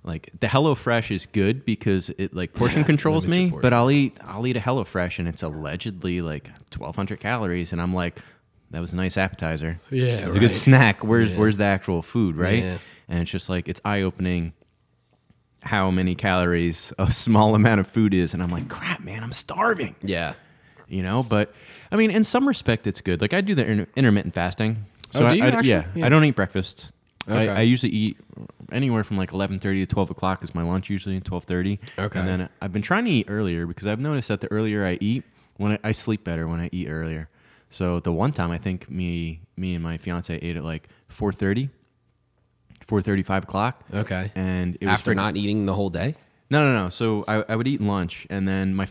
[SPEAKER 1] like, the HelloFresh is good because it, like, portion controls me, but I'll eat a HelloFresh and it's allegedly, like, 1,200 calories, and I'm like, that was a nice appetizer.
[SPEAKER 2] Yeah,
[SPEAKER 1] it was a good snack. Where's the actual food, right? Yeah. And it's just like, it's eye-opening how many calories a small amount of food is, and I'm like, crap, man, I'm starving.
[SPEAKER 2] Yeah.
[SPEAKER 1] But, I mean, in some respect, it's good. Like, I do the intermittent fasting. So
[SPEAKER 2] do you actually?
[SPEAKER 1] Yeah, I don't eat breakfast.
[SPEAKER 2] Okay.
[SPEAKER 1] I usually eat anywhere from like 11:30 to 12 o'clock is my lunch usually, 12:30.
[SPEAKER 2] Okay.
[SPEAKER 1] And then I've been trying to eat earlier because I've noticed that the earlier I eat, when I sleep better when I eat earlier. So the one time I think me and my fiance ate at like 4:30, 4:30, 5 o'clock.
[SPEAKER 2] Okay.
[SPEAKER 1] And it was
[SPEAKER 2] after not eating the whole day?
[SPEAKER 1] No. So I would eat lunch, and then my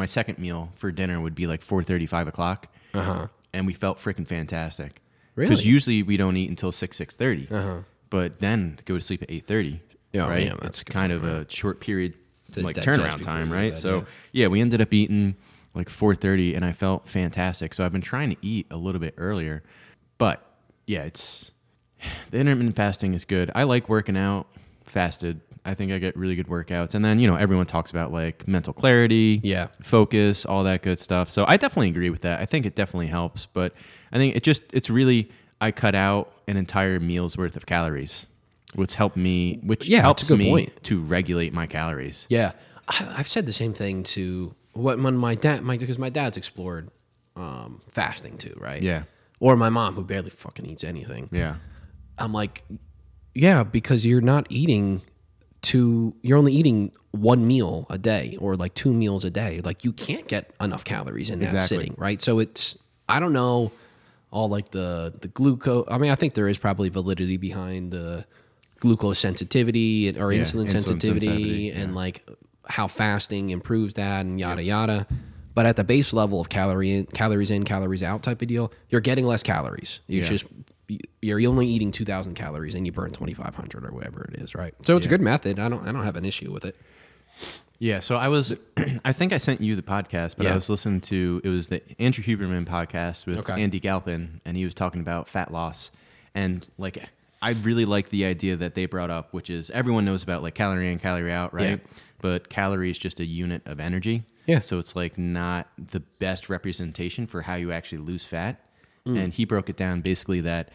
[SPEAKER 1] second meal for dinner would be like 4:30, 5 o'clock. And we felt freaking fantastic.
[SPEAKER 2] Really?
[SPEAKER 1] Because usually we don't eat until 6:30. But then go to sleep at 8:30.
[SPEAKER 2] Yeah,
[SPEAKER 1] right?
[SPEAKER 2] Yeah, that's
[SPEAKER 1] it's kind of a short period, like turnaround time, right?
[SPEAKER 2] Bed,
[SPEAKER 1] so yeah, we ended up eating like 4:30, and I felt fantastic. So I've been trying to eat a little bit earlier, but yeah, the intermittent fasting is good. I like working out fasted. I think I get really good workouts. And then, everyone talks about like mental clarity, focus, all that good stuff. So I definitely agree with that. I think it definitely helps, but I think it's really, I cut out an entire meal's worth of calories, which helps me to regulate my calories.
[SPEAKER 2] Yeah. I've said the same thing to when my dad, because my dad's explored fasting too, right?
[SPEAKER 1] Yeah.
[SPEAKER 2] Or my mom, who barely fucking eats anything.
[SPEAKER 1] Yeah.
[SPEAKER 2] I'm like, yeah, because you're not eating you're only eating one meal a day or like 2 meals a day. Like you can't get enough calories in that sitting, right? So I don't know all like the glucose. I mean, I think there is probably validity behind the glucose sensitivity or insulin sensitivity and like how fasting improves that and yada yada. But at the base level of calories in, calories out type of deal, you're getting less calories. You're only eating 2,000 calories and you burn 2,500 or whatever it is, right? So it's a good method. I don't have an issue with it.
[SPEAKER 1] Yeah. So I think I sent you the podcast, but I was listening to, it was the Andrew Huberman podcast with Andy Galpin, and he was talking about fat loss. And like, I really like the idea that they brought up, which is everyone knows about like calorie in, calorie out, right? Yeah. But calorie is just a unit of energy.
[SPEAKER 2] Yeah.
[SPEAKER 1] So it's like not the best representation for how you actually lose fat. And he broke it down basically that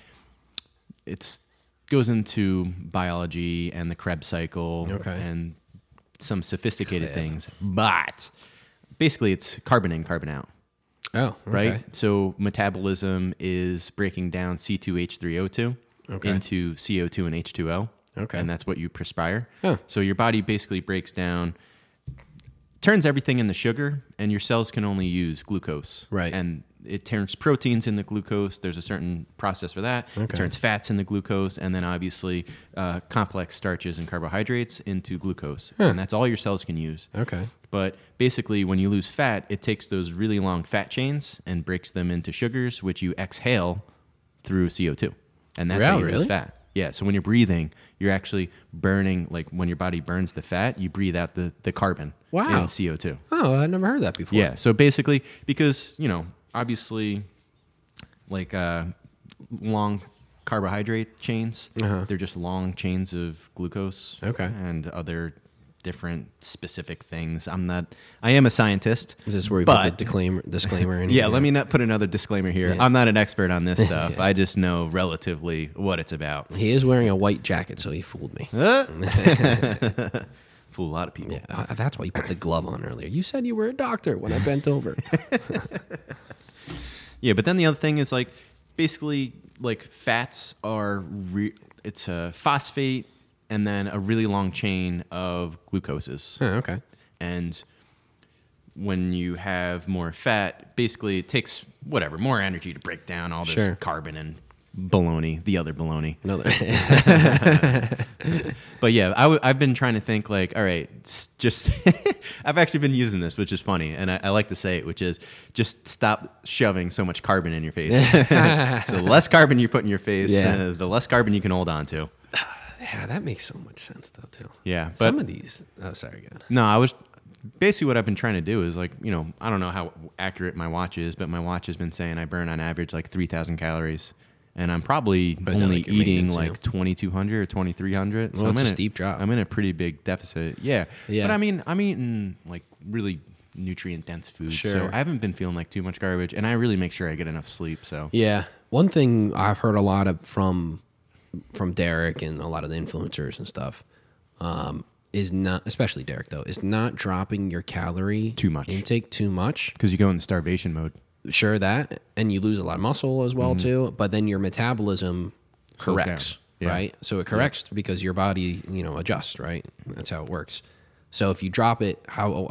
[SPEAKER 1] it goes into biology and the Krebs cycle and some sophisticated things. But basically it's carbon in, carbon out.
[SPEAKER 2] Oh, okay.
[SPEAKER 1] Right? So metabolism is breaking down C2H3O2 into CO2 and H2O.
[SPEAKER 2] Okay.
[SPEAKER 1] And that's what you perspire.
[SPEAKER 2] Huh.
[SPEAKER 1] So your body basically breaks down, turns everything into sugar, and your cells can only use glucose.
[SPEAKER 2] Right.
[SPEAKER 1] And it turns proteins into glucose. There's a certain process for that. It turns fats into glucose, and then obviously complex starches and carbohydrates into glucose. And that's all your cells can use.
[SPEAKER 2] Okay.
[SPEAKER 1] But basically, when you lose fat, it takes those really long fat chains and breaks them into sugars, which you exhale through CO2. And that's how you lose fat. Yeah, so when you're breathing, you're actually burning, like when your body burns the fat, you breathe out the carbon in CO2.
[SPEAKER 2] Oh, I never heard that before.
[SPEAKER 1] Yeah, so basically, because, obviously, like long carbohydrate chains, they're just long chains of glucose and other different specific things. I am a scientist.
[SPEAKER 2] Is this where we put the disclaimer in?
[SPEAKER 1] Yeah, let me not put another disclaimer here. Yeah. I'm not an expert on this stuff. I just know relatively what it's about.
[SPEAKER 2] He is wearing a white jacket, so he fooled me.
[SPEAKER 1] Fool a lot of people.
[SPEAKER 2] Yeah, that's why you put the glove on earlier. You said you were a doctor when I bent over.
[SPEAKER 1] Yeah, but then the other thing is like basically like fats are it's a phosphate and then a really long chain of glucoses.
[SPEAKER 2] Oh, okay.
[SPEAKER 1] And when you have more fat, basically it takes more energy to break down all this carbon and baloney, the other baloney. But yeah, I've been trying to think like, all right, just I've actually been using this, which is funny, and I like to say it, which is just stop shoving so much carbon in your face. So the less carbon you put in your face, the less carbon you can hold on to.
[SPEAKER 2] Yeah, that makes so much sense though too.
[SPEAKER 1] Yeah, but
[SPEAKER 2] some of these. Oh, sorry, God.
[SPEAKER 1] No, I was basically what I've been trying to do is like, I don't know how accurate my watch is, but my watch has been saying I burn on average like 3,000 calories. And I'm probably only eating like 2,200 or 2,300.
[SPEAKER 2] Well, that's a steep drop.
[SPEAKER 1] I'm in a pretty big deficit. Yeah. But I mean, I'm eating like really nutrient dense food.
[SPEAKER 2] Sure.
[SPEAKER 1] So I haven't been feeling like too much garbage, and I really make sure I get enough sleep. So
[SPEAKER 2] yeah, one thing I've heard a lot of from Derek and a lot of the influencers and stuff is not, especially Derek though, is not dropping your calorie intake too much
[SPEAKER 1] because you go into starvation mode.
[SPEAKER 2] Sure, that, and you lose a lot of muscle as well too. But then your metabolism corrects, right? So it corrects because your body, adjusts, right? That's how it works. So if you drop it,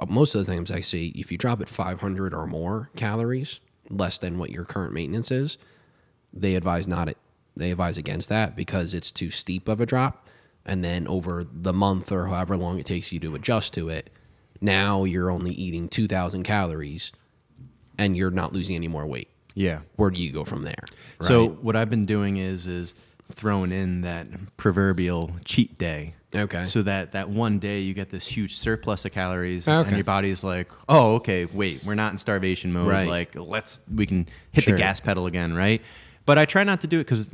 [SPEAKER 2] most of the times I see, if you drop it 500 or more calories, less than what your current maintenance is, they advise against that because it's too steep of a drop, and then over the month or however long it takes you to adjust to it, now you're only eating 2,000 calories, and you're not losing any more weight.
[SPEAKER 1] Yeah.
[SPEAKER 2] Where do you go from there? Right?
[SPEAKER 1] So what I've been doing is throwing in that proverbial cheat day.
[SPEAKER 2] Okay.
[SPEAKER 1] So that one day you get this huge surplus of calories, and your body's like, oh, okay, wait, we're not in starvation mode.
[SPEAKER 2] Right.
[SPEAKER 1] Like, we can hit the gas pedal again, right? But I try not to do it because,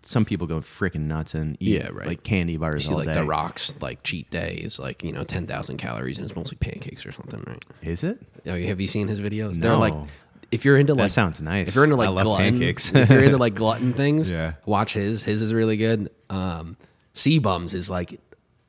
[SPEAKER 1] some people go freaking nuts and eat like candy bars all
[SPEAKER 2] like
[SPEAKER 1] day.
[SPEAKER 2] The Rock's like cheat day is like 10,000 calories and it's mostly pancakes or something, right?
[SPEAKER 1] Is it?
[SPEAKER 2] Oh, have you seen his videos?
[SPEAKER 1] No.
[SPEAKER 2] They're like, if you're into like,
[SPEAKER 1] that sounds nice.
[SPEAKER 2] If you're into like
[SPEAKER 1] I love
[SPEAKER 2] glutton,
[SPEAKER 1] pancakes.
[SPEAKER 2] if you're into like glutton things,
[SPEAKER 1] Yeah.
[SPEAKER 2] watch his. His is really good. C-Bums is like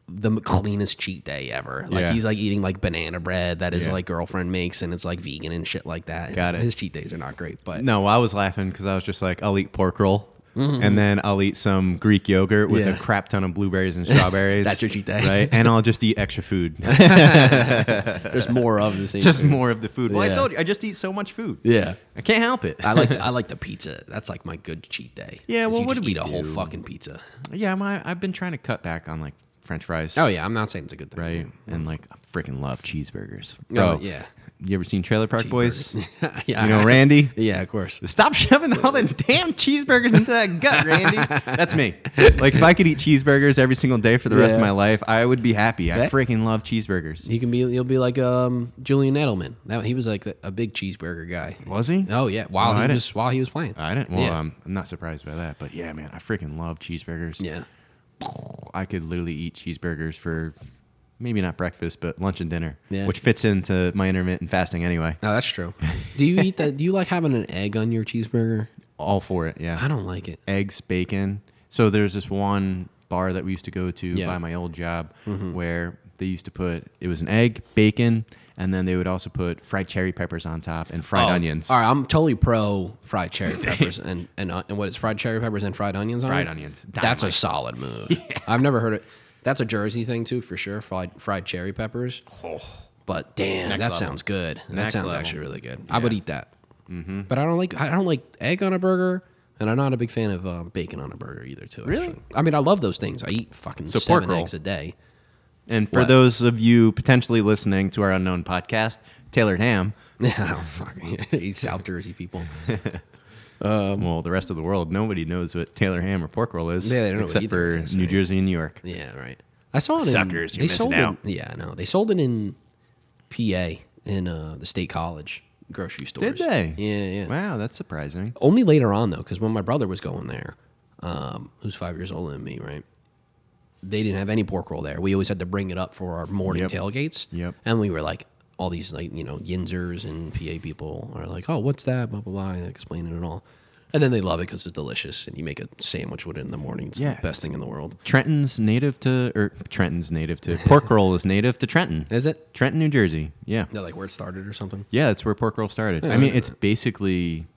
[SPEAKER 2] the cleanest cheat day ever. Like he's like eating like banana bread that his like girlfriend makes, and it's like vegan and shit like that.
[SPEAKER 1] Got it.
[SPEAKER 2] His cheat days are not great, but
[SPEAKER 1] No, I was laughing because I was just like, I'll eat pork roll. And then I'll eat some Greek yogurt with a crap ton of blueberries and strawberries.
[SPEAKER 2] That's your cheat day.
[SPEAKER 1] Right? And I'll just eat extra food.
[SPEAKER 2] There's more of the same
[SPEAKER 1] Just
[SPEAKER 2] food.
[SPEAKER 1] more of the food. Well, I told you, I just eat so much food.
[SPEAKER 2] Yeah.
[SPEAKER 1] I can't help it.
[SPEAKER 2] I like the pizza. That's like my good cheat day.
[SPEAKER 1] Yeah, well,
[SPEAKER 2] you
[SPEAKER 1] what
[SPEAKER 2] just
[SPEAKER 1] do we
[SPEAKER 2] eat a whole
[SPEAKER 1] do?
[SPEAKER 2] fucking pizza.
[SPEAKER 1] Yeah, I've been trying to cut back on like French fries.
[SPEAKER 2] Oh yeah, I'm not saying it's a good thing.
[SPEAKER 1] Right? And like, I freaking love cheeseburgers.
[SPEAKER 2] Oh
[SPEAKER 1] Bro,
[SPEAKER 2] yeah.
[SPEAKER 1] you ever seen Trailer Park Boys?
[SPEAKER 2] Yeah.
[SPEAKER 1] You know Randy?
[SPEAKER 2] Yeah, of course.
[SPEAKER 1] Stop shoving all the damn cheeseburgers into that gut, Randy. That's me. Like, if I could eat cheeseburgers every single day for the rest of my life, I would be happy. I freaking love cheeseburgers.
[SPEAKER 2] He'll be like Julian Edelman. He was like a big cheeseburger guy.
[SPEAKER 1] Was he?
[SPEAKER 2] Oh yeah, while he was playing.
[SPEAKER 1] I didn't. Well, I'm not surprised by that. But yeah, man, I freaking love cheeseburgers.
[SPEAKER 2] Yeah.
[SPEAKER 1] I could literally eat cheeseburgers for maybe not breakfast, but lunch and dinner,
[SPEAKER 2] Yeah.
[SPEAKER 1] which fits into my intermittent fasting anyway.
[SPEAKER 2] Oh, that's true. Do you eat that? Do you like having an egg on your cheeseburger?
[SPEAKER 1] All for it, yeah.
[SPEAKER 2] I don't like it.
[SPEAKER 1] Eggs, bacon. So there's this one bar that we used to go to by my old job where they used to put, it was an egg, bacon, and then they would also put fried cherry peppers on top and fried onions.
[SPEAKER 2] All right, I'm totally pro fried cherry peppers and what is fried cherry peppers and fried onions on
[SPEAKER 1] Fried
[SPEAKER 2] it?
[SPEAKER 1] onions.
[SPEAKER 2] That's a
[SPEAKER 1] Dynamite.
[SPEAKER 2] solid move. Yeah. I've never heard it. That's a Jersey thing too, for sure. Fried cherry peppers.
[SPEAKER 1] Oh.
[SPEAKER 2] But damn,
[SPEAKER 1] Next
[SPEAKER 2] that
[SPEAKER 1] level.
[SPEAKER 2] sounds good. That
[SPEAKER 1] Next
[SPEAKER 2] sounds
[SPEAKER 1] level.
[SPEAKER 2] actually really good. I would eat that. Mm-hmm. But I don't like egg on a burger, and I'm not a big fan of bacon on a burger either. Too.
[SPEAKER 1] Really?
[SPEAKER 2] Actually. I mean, I love those things. I eat fucking
[SPEAKER 1] So pork
[SPEAKER 2] 7
[SPEAKER 1] roll.
[SPEAKER 2] eggs a day.
[SPEAKER 1] And for
[SPEAKER 2] What?
[SPEAKER 1] those of you potentially listening to our unknown podcast, Tailored Ham,
[SPEAKER 2] Yeah, fuck. Eat South Jersey people.
[SPEAKER 1] well, the rest of the world, nobody knows what Taylor ham or pork roll is,
[SPEAKER 2] Yeah, they don't know
[SPEAKER 1] except
[SPEAKER 2] what
[SPEAKER 1] for
[SPEAKER 2] either, that's
[SPEAKER 1] New
[SPEAKER 2] right.
[SPEAKER 1] Jersey and New York.
[SPEAKER 2] Yeah, right. I saw it.
[SPEAKER 1] Suckers, you're
[SPEAKER 2] they sold
[SPEAKER 1] missing out.
[SPEAKER 2] It, yeah, I know. They sold it in PA in the State College grocery stores.
[SPEAKER 1] Did they?
[SPEAKER 2] Yeah, yeah.
[SPEAKER 1] Wow, that's surprising.
[SPEAKER 2] Only later on though, because when my brother was going there, who's 5 years older than me, right? They didn't have any pork roll there. We always had to bring it up for our morning
[SPEAKER 1] Yep.
[SPEAKER 2] tailgates.
[SPEAKER 1] Yep.
[SPEAKER 2] And we were like, all these like Yinzers and PA people are like, oh, what's that? Blah blah blah, and explaining it all. And then they love it because it's delicious, and you make a sandwich with it in the morning. It's
[SPEAKER 1] Yeah,
[SPEAKER 2] the best thing in the world.
[SPEAKER 1] Trenton's native to pork roll is native to Trenton.
[SPEAKER 2] Is it?
[SPEAKER 1] Trenton, New Jersey. Yeah.
[SPEAKER 2] Yeah, like where it started or something.
[SPEAKER 1] Yeah, that's where pork roll started.
[SPEAKER 2] Yeah,
[SPEAKER 1] I mean,
[SPEAKER 2] I know
[SPEAKER 1] it's basically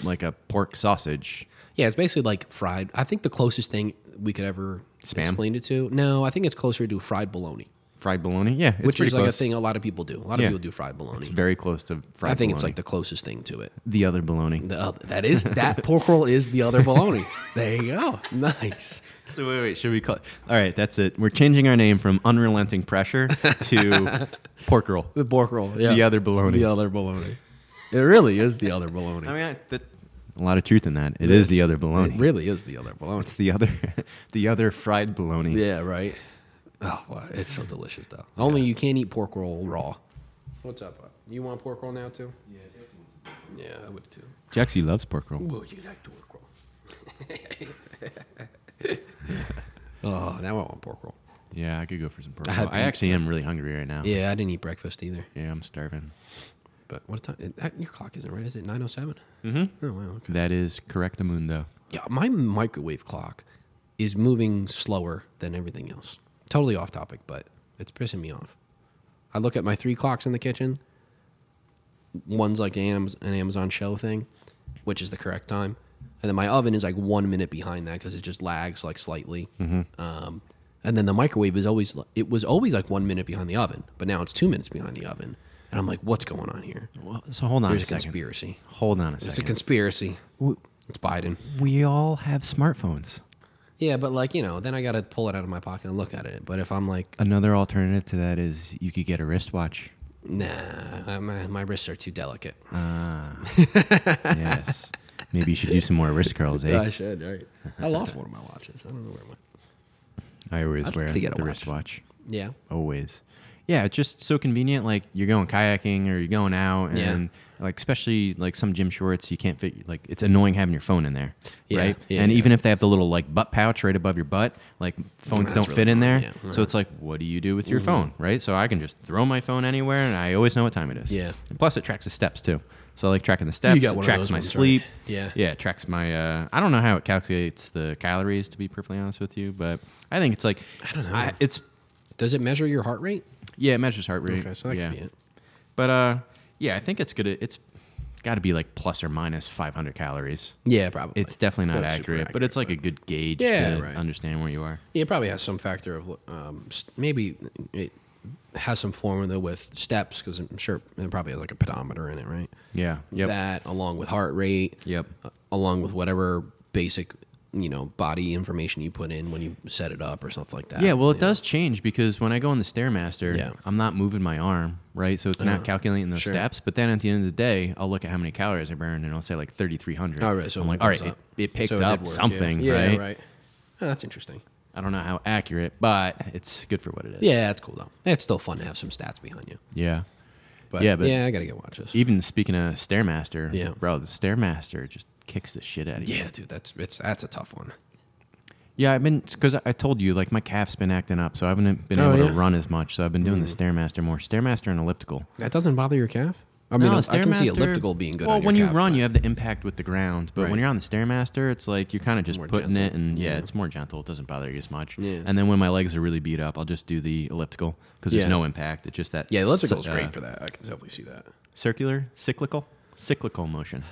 [SPEAKER 1] like a pork sausage.
[SPEAKER 2] Yeah, it's basically like fried. I think the closest thing we could ever
[SPEAKER 1] Spam?
[SPEAKER 2] explain it to. No, I think it's closer to fried bologna,
[SPEAKER 1] Fried bologna. Yeah, it's
[SPEAKER 2] which
[SPEAKER 1] pretty
[SPEAKER 2] is like
[SPEAKER 1] close.
[SPEAKER 2] a thing a lot of people do. A lot of
[SPEAKER 1] Yeah.
[SPEAKER 2] people do fried bologna.
[SPEAKER 1] It's very close to fried
[SPEAKER 2] I think it's
[SPEAKER 1] bologna.
[SPEAKER 2] like the closest thing to it.
[SPEAKER 1] the other bologna.
[SPEAKER 2] That pork roll is the other bologna. There you go. Nice.
[SPEAKER 1] So wait, should we call? All right, that's it. We're changing our name from Unrelenting Pressure to Pork Roll.
[SPEAKER 2] The pork roll. Yeah.
[SPEAKER 1] The other bologna.
[SPEAKER 2] The other bologna. It really is the other bologna.
[SPEAKER 1] I mean, a lot of truth in that. It is the other bologna.
[SPEAKER 2] It really is the other bologna.
[SPEAKER 1] It's the other fried bologna.
[SPEAKER 2] Yeah, right. Oh, well, it's so delicious though. Only you can't eat pork roll raw. What's up, bud? You want pork roll now too? Yeah, I would too.
[SPEAKER 1] Jaxie loves pork roll.
[SPEAKER 2] Would you like pork roll? Oh, now I want pork roll.
[SPEAKER 1] Yeah, I could go for some pork
[SPEAKER 2] I
[SPEAKER 1] roll.
[SPEAKER 2] had
[SPEAKER 1] I actually
[SPEAKER 2] pizza.
[SPEAKER 1] am really hungry right now.
[SPEAKER 2] Yeah, I didn't eat breakfast either.
[SPEAKER 1] Yeah, I'm starving.
[SPEAKER 2] But what time? Your clock isn't right, is it? 9:07.
[SPEAKER 1] Mm-hmm.
[SPEAKER 2] Oh wow. Okay.
[SPEAKER 1] That is correctamundo.
[SPEAKER 2] Yeah, my microwave clock is moving slower than everything else. Totally off topic, but it's pissing me off. I look at my 3 clocks in the kitchen. One's like an Amazon show thing, which is the correct time. And then my oven is like 1 minute behind that because it just lags like slightly. Mm-hmm. And then the microwave was always like 1 minute behind the oven, but now it's 2 minutes behind the oven. And I'm like, what's going on here?
[SPEAKER 1] Well, so hold on
[SPEAKER 2] There's
[SPEAKER 1] a
[SPEAKER 2] a
[SPEAKER 1] second.
[SPEAKER 2] conspiracy.
[SPEAKER 1] Hold on a
[SPEAKER 2] It's a
[SPEAKER 1] second.
[SPEAKER 2] conspiracy. It's Biden.
[SPEAKER 1] We all have smartphones.
[SPEAKER 2] Yeah, but like, then I got to pull it out of my pocket and look at it. But if I'm like,
[SPEAKER 1] Another alternative to that is you could get a wristwatch.
[SPEAKER 2] nah, my wrists are too delicate.
[SPEAKER 1] Yes. Maybe you should do some more wrist curls, eh?
[SPEAKER 2] I should, right? I lost one of my watches. I don't know where it went.
[SPEAKER 1] I always wear
[SPEAKER 2] to get a
[SPEAKER 1] the
[SPEAKER 2] watch.
[SPEAKER 1] wristwatch.
[SPEAKER 2] Yeah.
[SPEAKER 1] Always. Yeah, it's just so convenient. Like you're going kayaking or you're going out, and like especially like some gym shorts, you can't fit. Like it's annoying having your phone in there, right?
[SPEAKER 2] Yeah,
[SPEAKER 1] and
[SPEAKER 2] yeah.
[SPEAKER 1] even if they have the little like butt pouch right above your butt, like phones don't
[SPEAKER 2] really
[SPEAKER 1] fit in there.
[SPEAKER 2] annoying, yeah.
[SPEAKER 1] So it's like, what do you do with your phone, right? So I can just throw my phone anywhere, and I always know what time it is.
[SPEAKER 2] Yeah.
[SPEAKER 1] And plus, it tracks the steps too. So I like tracking the steps.
[SPEAKER 2] got
[SPEAKER 1] It
[SPEAKER 2] one of
[SPEAKER 1] tracks
[SPEAKER 2] those
[SPEAKER 1] my
[SPEAKER 2] ones, right?
[SPEAKER 1] sleep.
[SPEAKER 2] Yeah.
[SPEAKER 1] Yeah, it tracks my. I don't know how it calculates the calories, to be perfectly honest with you, but I think it's like
[SPEAKER 2] I don't know.
[SPEAKER 1] it's
[SPEAKER 2] Does it measure your heart rate?
[SPEAKER 1] yeah, it measures heart rate.
[SPEAKER 2] Okay, so that
[SPEAKER 1] yeah.
[SPEAKER 2] could be it.
[SPEAKER 1] But yeah, I think it's good. It's got to be like plus or minus 500 calories.
[SPEAKER 2] Yeah, probably.
[SPEAKER 1] It's definitely not
[SPEAKER 2] Not super
[SPEAKER 1] accurate, but it's like a good gauge to
[SPEAKER 2] right.
[SPEAKER 1] understand where you are.
[SPEAKER 2] Yeah, it probably has some factor of maybe it has some formula with steps because I'm sure it probably has like a pedometer in it, right?
[SPEAKER 1] Yeah. Yep.
[SPEAKER 2] That along with heart rate.
[SPEAKER 1] Yep.
[SPEAKER 2] Along with whatever basic body information you put in when you set it up or something like that.
[SPEAKER 1] Yeah, well, it does change because when I go on the Stairmaster,
[SPEAKER 2] Yeah.
[SPEAKER 1] I'm not moving my arm, right? So it's not calculating those
[SPEAKER 2] sure.
[SPEAKER 1] steps. But then at the end of the day, I'll look at how many calories I burned, and it'll say like 3,300.
[SPEAKER 2] All right, so
[SPEAKER 1] I'm
[SPEAKER 2] it
[SPEAKER 1] like, all
[SPEAKER 2] goes
[SPEAKER 1] right,
[SPEAKER 2] up.
[SPEAKER 1] it picked
[SPEAKER 2] So it did
[SPEAKER 1] up
[SPEAKER 2] work,
[SPEAKER 1] something,
[SPEAKER 2] yeah.
[SPEAKER 1] right?
[SPEAKER 2] Right. Oh, that's interesting.
[SPEAKER 1] I don't know how accurate, but it's good for what it is.
[SPEAKER 2] Yeah, that's cool though. It's still fun to have some stats behind you.
[SPEAKER 1] Yeah.
[SPEAKER 2] But
[SPEAKER 1] Yeah,
[SPEAKER 2] yeah,
[SPEAKER 1] but
[SPEAKER 2] I gotta get watches.
[SPEAKER 1] even speaking of Stairmaster,
[SPEAKER 2] Yeah.
[SPEAKER 1] bro, the Stairmaster just kicks the shit out of you.
[SPEAKER 2] Yeah, dude, that's a tough one.
[SPEAKER 1] Yeah, I've been because I told you like my calf's been acting up, so I haven't been
[SPEAKER 2] Oh,
[SPEAKER 1] able
[SPEAKER 2] yeah?
[SPEAKER 1] to run as much. So I've been doing the Stairmaster more, Stairmaster and elliptical.
[SPEAKER 2] That doesn't bother your calf? I mean,
[SPEAKER 1] No,
[SPEAKER 2] I can see
[SPEAKER 1] Stairmaster-
[SPEAKER 2] elliptical being good.
[SPEAKER 1] Well,
[SPEAKER 2] on your
[SPEAKER 1] when you
[SPEAKER 2] calf,
[SPEAKER 1] run,
[SPEAKER 2] but-
[SPEAKER 1] you have the impact with the ground, but when
[SPEAKER 2] Right.
[SPEAKER 1] you're on the Stairmaster, it's like you're kind of just
[SPEAKER 2] More
[SPEAKER 1] putting
[SPEAKER 2] gentle.
[SPEAKER 1] it, and
[SPEAKER 2] Yeah.
[SPEAKER 1] it's more gentle. It doesn't bother you as much.
[SPEAKER 2] Yeah,
[SPEAKER 1] and then when my legs are really beat up, I'll just do the elliptical because there's
[SPEAKER 2] Yeah.
[SPEAKER 1] no impact. It's just that
[SPEAKER 2] Yeah, elliptical is great for that. I can definitely see that.
[SPEAKER 1] circular, cyclical motion.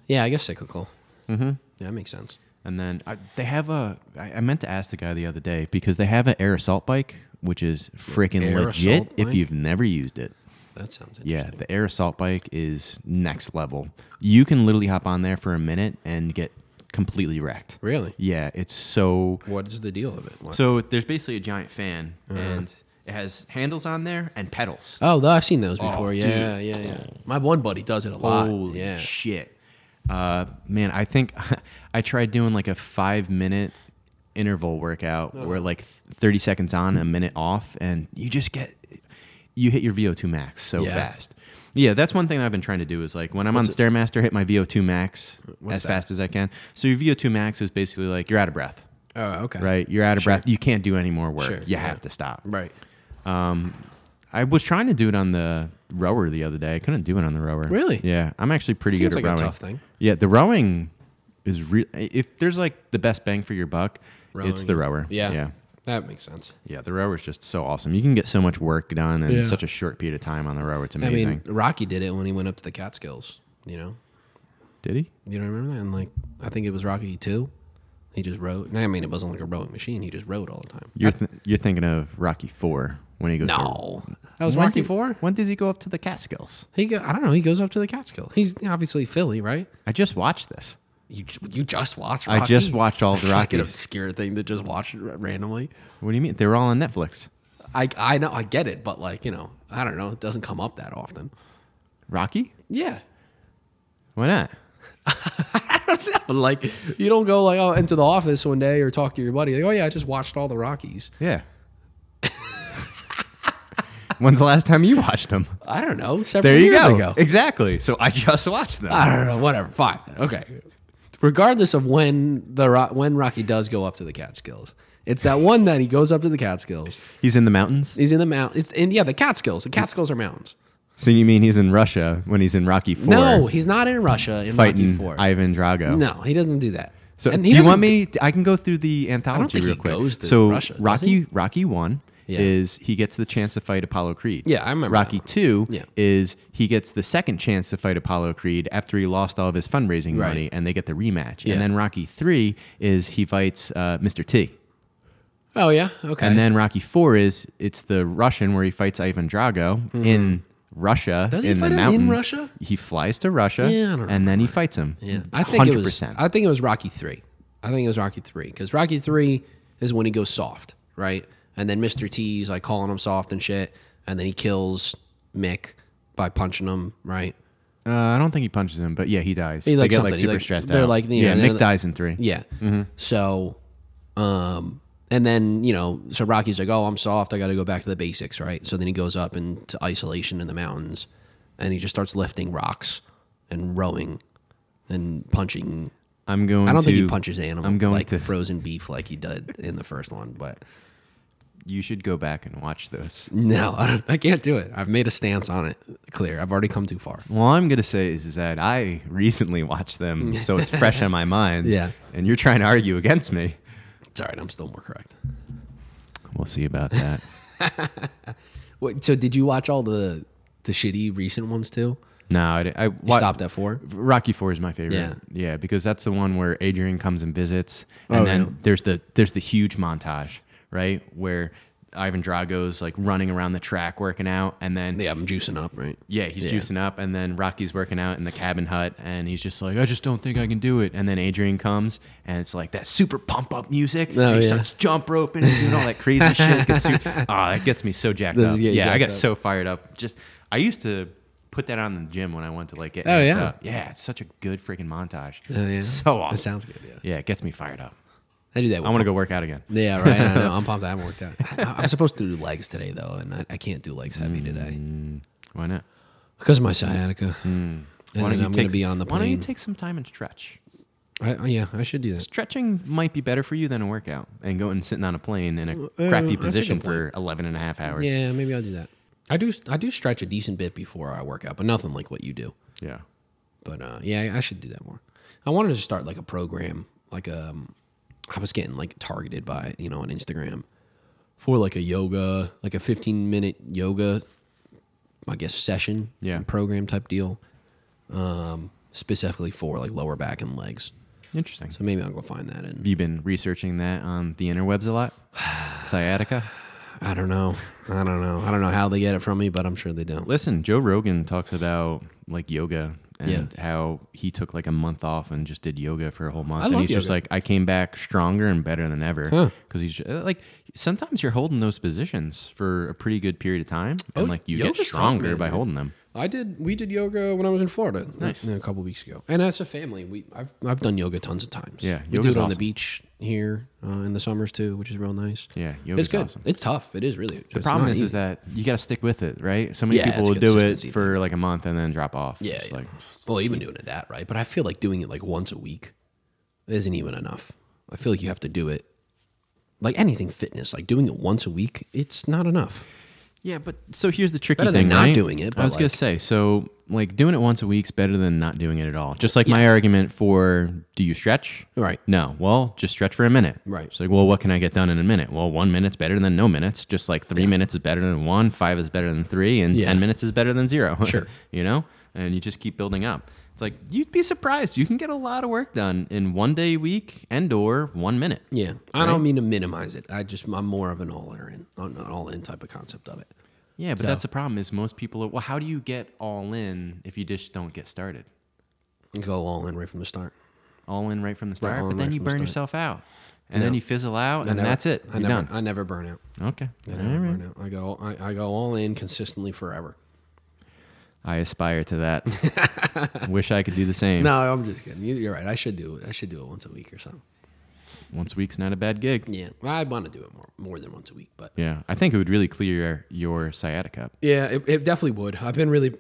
[SPEAKER 2] Yeah, I guess cyclical. Mm-hmm. Yeah, that makes sense.
[SPEAKER 1] And then they have I meant to ask the guy the other day because they have an air assault bike, which is freaking
[SPEAKER 2] Air
[SPEAKER 1] legit
[SPEAKER 2] assault
[SPEAKER 1] if
[SPEAKER 2] bike?
[SPEAKER 1] you've never used it.
[SPEAKER 2] That sounds
[SPEAKER 1] Yeah,
[SPEAKER 2] interesting.
[SPEAKER 1] the air assault bike is next level. You can literally hop on there for a minute and get completely wrecked.
[SPEAKER 2] Really?
[SPEAKER 1] Yeah, it's so.
[SPEAKER 2] What is the deal of it? What?
[SPEAKER 1] So there's basically a giant fan, and it has handles on there and pedals.
[SPEAKER 2] Oh, I've seen those before.
[SPEAKER 1] Oh,
[SPEAKER 2] Yeah,
[SPEAKER 1] dude.
[SPEAKER 2] yeah. My one buddy does it a lot.
[SPEAKER 1] Holy
[SPEAKER 2] yeah.
[SPEAKER 1] shit. Man, I think I tried doing like a 5-minute interval workout where like 30 seconds on, a minute off, and you hit your VO2 max so
[SPEAKER 2] Yeah.
[SPEAKER 1] fast. Yeah, that's one thing I've been trying to do is like when I'm on Stairmaster, hit my VO2 max as fast as I can. So your VO2 max is basically like you're out of breath,
[SPEAKER 2] Oh, okay.
[SPEAKER 1] right? You're out of breath. You can't do any more work.
[SPEAKER 2] Sure,
[SPEAKER 1] You
[SPEAKER 2] yeah.
[SPEAKER 1] have to stop.
[SPEAKER 2] Right.
[SPEAKER 1] I was trying to do it on the rower the other day. I couldn't do it on the rower.
[SPEAKER 2] Really?
[SPEAKER 1] Yeah, I'm actually pretty
[SPEAKER 2] Seems
[SPEAKER 1] good at
[SPEAKER 2] like
[SPEAKER 1] rowing.
[SPEAKER 2] a tough thing.
[SPEAKER 1] Yeah, the rowing is real. If there's like the best bang for your buck, it's
[SPEAKER 2] Rowing.
[SPEAKER 1] the rower.
[SPEAKER 2] Yeah.
[SPEAKER 1] yeah,
[SPEAKER 2] That makes sense.
[SPEAKER 1] yeah. The rower is just so awesome. You can get so much work done in
[SPEAKER 2] Yeah.
[SPEAKER 1] such a short period of time on the rower. It's
[SPEAKER 2] I
[SPEAKER 1] amazing.
[SPEAKER 2] mean, Rocky did it when he went up to the Catskills.
[SPEAKER 1] Did he?
[SPEAKER 2] You don't remember that? And like, I think it was Rocky 2. He just rode. I mean, it wasn't like a rowing machine. He just rode all the time.
[SPEAKER 1] You're thinking of Rocky 4 when he goes.
[SPEAKER 2] No. That was
[SPEAKER 1] When
[SPEAKER 2] Rocky
[SPEAKER 1] did-
[SPEAKER 2] 4?
[SPEAKER 1] When does he go up to the Catskills?
[SPEAKER 2] I don't know. He goes up to the Catskill. He's obviously Philly, right?
[SPEAKER 1] I just watched this.
[SPEAKER 2] You just watched Rocky?
[SPEAKER 1] I just watched all the
[SPEAKER 2] It's like an
[SPEAKER 1] Rockies.
[SPEAKER 2] obscure thing to just watch randomly.
[SPEAKER 1] What do you mean? They were all on Netflix.
[SPEAKER 2] I know. I get it. But like, I don't know. It doesn't come up that often.
[SPEAKER 1] Rocky?
[SPEAKER 2] Yeah.
[SPEAKER 1] Why not?
[SPEAKER 2] But like, you don't go like, into the office one day or talk to your buddy. Like, oh yeah, I just watched all the Rockies.
[SPEAKER 1] Yeah. When's the last time you watched them?
[SPEAKER 2] I don't know. Several
[SPEAKER 1] There you
[SPEAKER 2] years
[SPEAKER 1] go.
[SPEAKER 2] ago.
[SPEAKER 1] Exactly. So I just watched them.
[SPEAKER 2] I don't know. Whatever. Fine. Okay. Regardless of when Rocky does go up to the Catskills, it's that one that he goes up to the Catskills.
[SPEAKER 1] He's in the mountains.
[SPEAKER 2] He's in the mountains. The Catskills. The Catskills are mountains.
[SPEAKER 1] So you mean he's in Russia when he's in Rocky 4?
[SPEAKER 2] No, he's not in Russia in Rocky
[SPEAKER 1] fighting
[SPEAKER 2] 4.
[SPEAKER 1] Ivan Drago.
[SPEAKER 2] No, he doesn't do that.
[SPEAKER 1] So
[SPEAKER 2] And
[SPEAKER 1] do
[SPEAKER 2] he
[SPEAKER 1] you
[SPEAKER 2] doesn't-
[SPEAKER 1] want me? I can go through the anthology
[SPEAKER 2] think
[SPEAKER 1] real
[SPEAKER 2] he
[SPEAKER 1] quick.
[SPEAKER 2] goes to
[SPEAKER 1] so
[SPEAKER 2] Russia, does he?
[SPEAKER 1] Rocky 1
[SPEAKER 2] Yeah.
[SPEAKER 1] is he gets the chance to fight Apollo Creed.
[SPEAKER 2] Yeah, I remember
[SPEAKER 1] Rocky
[SPEAKER 2] that one.
[SPEAKER 1] 2
[SPEAKER 2] Yeah.
[SPEAKER 1] is he gets the second chance to fight Apollo Creed after he lost all of his fundraising
[SPEAKER 2] Right.
[SPEAKER 1] money, and they get the rematch.
[SPEAKER 2] Yeah.
[SPEAKER 1] And then Rocky 3 is he fights Mr. T.
[SPEAKER 2] Oh yeah. Okay.
[SPEAKER 1] And then Rocky 4 is it's the Russian where he fights Ivan Drago in Russia.
[SPEAKER 2] Does he
[SPEAKER 1] in
[SPEAKER 2] fight
[SPEAKER 1] the
[SPEAKER 2] him in
[SPEAKER 1] mountains.
[SPEAKER 2] Russia?
[SPEAKER 1] He flies to Russia,
[SPEAKER 2] Yeah, I don't
[SPEAKER 1] and then he fights him.
[SPEAKER 2] yeah, I think
[SPEAKER 1] 100%.
[SPEAKER 2] it was Rocky 3. I think it was Rocky 3. Because Rocky 3 is when he goes soft, right? And then Mr. T's like calling him soft and shit. And then he kills Mick by punching him, right?
[SPEAKER 1] I don't think he punches him, but yeah, he dies.
[SPEAKER 2] He, like,
[SPEAKER 1] they get
[SPEAKER 2] something.
[SPEAKER 1] like super
[SPEAKER 2] Like,
[SPEAKER 1] stressed
[SPEAKER 2] they're
[SPEAKER 1] out.
[SPEAKER 2] like, you know,
[SPEAKER 1] Mick dies in 3.
[SPEAKER 2] Yeah. So, and then, you know, so Rocky's like, oh, I'm soft. I got to go back to the basics, right? So then he goes up into isolation in the mountains and he just starts lifting rocks and rowing and punching. I don't think he punches animals like frozen beef like he did in the first one, but
[SPEAKER 1] you should go back and watch this.
[SPEAKER 2] No, I can't do it. I've made a stance on it clear. I've already come too far.
[SPEAKER 1] Well, all I'm going to say is that I recently watched them, so it's fresh on my mind.
[SPEAKER 2] Yeah. And
[SPEAKER 1] you're trying to argue against me.
[SPEAKER 2] It's all right. I'm still more correct.
[SPEAKER 1] We'll see about that.
[SPEAKER 2] Wait, so did you watch all the shitty recent ones too?
[SPEAKER 1] No, I
[SPEAKER 2] stopped at 4.
[SPEAKER 1] Rocky 4 is my favorite. Yeah, because that's the one where Adrian comes and visits, and then there's the huge montage, right, where Ivan Drago's like running around the track working out, and then
[SPEAKER 2] I'm juicing up, right?
[SPEAKER 1] Yeah, he's juicing up, and then Rocky's working out in the cabin hut, and he's just like, I just don't think I can do it. And then Adrian comes, and it's like that super pump up music. And he starts jump roping and doing all that crazy shit. That gets me so jacked up. I got so fired up. I used to put that on in the gym when I went to like get up. Yeah, it's such a good freaking montage. It's so awesome.
[SPEAKER 2] It sounds good.
[SPEAKER 1] Yeah, it gets me fired up.
[SPEAKER 2] I do that.
[SPEAKER 1] I want to go work out again.
[SPEAKER 2] Yeah, right. I know. I'm pumped. I haven't worked out. I'm supposed to do legs today though, and I can't do legs heavy today.
[SPEAKER 1] Why not?
[SPEAKER 2] Because of my sciatica. And then I'm going to be on the plane.
[SPEAKER 1] Why don't you take some time and stretch?
[SPEAKER 2] I should do that.
[SPEAKER 1] Stretching might be better for you than a workout and going sitting on a plane in a crappy position for 11 and a half hours.
[SPEAKER 2] Yeah, maybe I'll do that. I do stretch a decent bit before I work out, but nothing like what you do.
[SPEAKER 1] Yeah.
[SPEAKER 2] But I should do that more. I wanted to start like a program, like I was getting like targeted by, on Instagram for like a 15-minute yoga, I guess, session, program type deal, specifically for like lower back and legs.
[SPEAKER 1] Interesting.
[SPEAKER 2] So maybe I'll go find that.
[SPEAKER 1] Have you been researching that on the interwebs a lot? Sciatica?
[SPEAKER 2] I don't know. I don't know how they get it from me, but I'm sure they don't.
[SPEAKER 1] Listen, Joe Rogan talks about like yoga and how he took like a month off and just did yoga for a whole month. And he's just like, I came back stronger and better than ever. Because he's like, sometimes you're holding those positions for a pretty good period of time, and like you get stronger by holding them.
[SPEAKER 2] We did yoga when I was in Florida.
[SPEAKER 1] Nice.
[SPEAKER 2] A couple weeks ago. And as a family, I've done yoga tons of times.
[SPEAKER 1] Yeah,
[SPEAKER 2] we do it on the beach here in the summers too, which is real nice.
[SPEAKER 1] Yeah, yoga's
[SPEAKER 2] it's good.
[SPEAKER 1] Awesome.
[SPEAKER 2] It's tough. It is really.
[SPEAKER 1] The problem is that you got to stick with it, right? So many people will do it for like a month and then drop off.
[SPEAKER 2] Yeah, well, even doing it that, right? But I feel like doing it like once a week isn't even enough. I feel like you have to do it like anything fitness, like doing it once a week. It's not enough.
[SPEAKER 1] Yeah, but so here's the tricky
[SPEAKER 2] thing,
[SPEAKER 1] than
[SPEAKER 2] not doing it. But
[SPEAKER 1] I was gonna say, so like doing it once a week's better than not doing it at all. Just like my argument for, do you stretch?
[SPEAKER 2] Right.
[SPEAKER 1] No. Well, just stretch for a minute.
[SPEAKER 2] Right.
[SPEAKER 1] It's like, well, what can I get done in a minute? Well, 1 minute's better than no minutes. Just like 3 minutes is better than 1, 5 is better than 3, and 10 minutes is better than 0.
[SPEAKER 2] Sure.
[SPEAKER 1] And you just keep building up. It's like, you'd be surprised. You can get a lot of work done in 1 day a week and or 1 minute.
[SPEAKER 2] Yeah. I don't mean to minimize it. I'm more of an all-in type of concept of it.
[SPEAKER 1] Yeah, but that's the problem is most people are, well, how do you get all in if you just don't get started?
[SPEAKER 2] You go all in right from the start.
[SPEAKER 1] All in right from the start, but then you burn yourself out. And then you fizzle out, and that's it. You're done.
[SPEAKER 2] I never burn out.
[SPEAKER 1] Okay.
[SPEAKER 2] I never burn out. I go all in consistently forever.
[SPEAKER 1] I aspire to that. Wish I could do the same.
[SPEAKER 2] No, I'm just kidding. You're right. I should do it. I should do it once a week or something.
[SPEAKER 1] Once a week's not a bad gig.
[SPEAKER 2] Yeah, I want to do it more than once a week, but
[SPEAKER 1] yeah, I think it would really clear your sciatica.
[SPEAKER 2] Yeah, it definitely would. I've been really.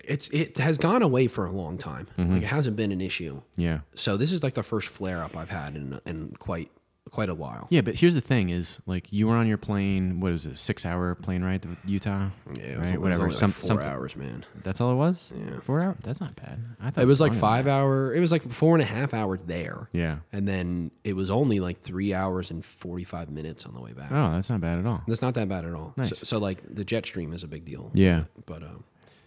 [SPEAKER 2] It has gone away for a long time.
[SPEAKER 1] Mm-hmm.
[SPEAKER 2] Like it hasn't been an issue.
[SPEAKER 1] Yeah.
[SPEAKER 2] So this is like the first flare up I've had in quite a while.
[SPEAKER 1] Yeah, but here's the thing: is like you were on your plane. What was it? 6-hour plane ride to Utah?
[SPEAKER 2] Yeah, it
[SPEAKER 1] was,
[SPEAKER 2] right.
[SPEAKER 1] Whatever.
[SPEAKER 2] It was like 4 hours, man.
[SPEAKER 1] That's all it was.
[SPEAKER 2] Yeah,
[SPEAKER 1] 4 hours. That's not bad. I thought
[SPEAKER 2] it was like 5 hour. It was like 4.5 hours there.
[SPEAKER 1] Yeah,
[SPEAKER 2] and then it was only like 3 hours and 45 minutes on the way back.
[SPEAKER 1] Oh, that's not bad at all.
[SPEAKER 2] That's not that bad at all.
[SPEAKER 1] Nice.
[SPEAKER 2] So like the jet stream is a big deal.
[SPEAKER 1] Yeah,
[SPEAKER 2] but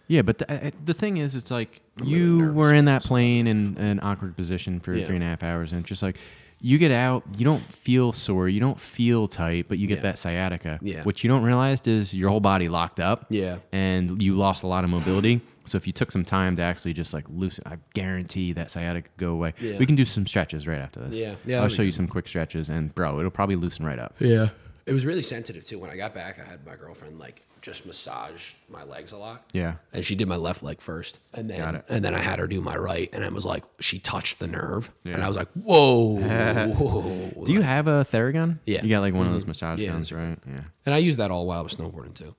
[SPEAKER 1] yeah, but the thing is, it's like you were in that plane in an awkward position for 3.5 hours, and it's just like you get out, you don't feel sore, you don't feel tight, but you get that sciatica.
[SPEAKER 2] Yeah.
[SPEAKER 1] What you don't realize is your whole body locked up.
[SPEAKER 2] Yeah.
[SPEAKER 1] And you lost a lot of mobility. So if you took some time to actually just like loosen, I guarantee that sciatica go away.
[SPEAKER 2] Yeah.
[SPEAKER 1] We can do some stretches right after this.
[SPEAKER 2] Yeah.
[SPEAKER 1] I'll show you some quick stretches, and bro, it'll probably loosen right up.
[SPEAKER 2] Yeah. It was really sensitive too. When I got back, I had my girlfriend like just massage my legs a lot.
[SPEAKER 1] Yeah.
[SPEAKER 2] And she did my left leg first, and then I had her do my right, and I was like, she touched the nerve, and I was like, whoa.
[SPEAKER 1] Do you have a Theragun?
[SPEAKER 2] Yeah.
[SPEAKER 1] You got like one of those massage guns, right? Yeah.
[SPEAKER 2] And I used that all while I was snowboarding too.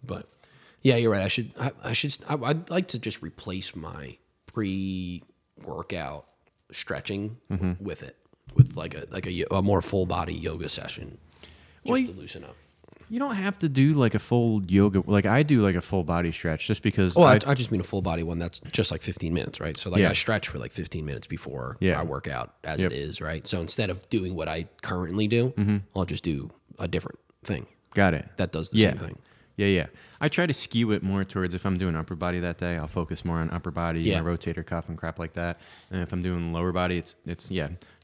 [SPEAKER 2] But yeah, you're right. I'd like to just replace my pre-workout stretching with it, with like a more full body yoga session, just to loosen up.
[SPEAKER 1] You don't have to do like a full yoga. Like I do like a full body stretch just because.
[SPEAKER 2] Well, I just mean a full body one that's just like 15 minutes, right? So like I stretch for like 15 minutes before I work out as it is, right? So instead of doing what I currently do, I'll just do a different thing.
[SPEAKER 1] Got it.
[SPEAKER 2] That does the same thing.
[SPEAKER 1] Yeah. I try to skew it more towards if I'm doing upper body that day, I'll focus more on upper body, my rotator cuff and crap like that. And if I'm doing lower body, it's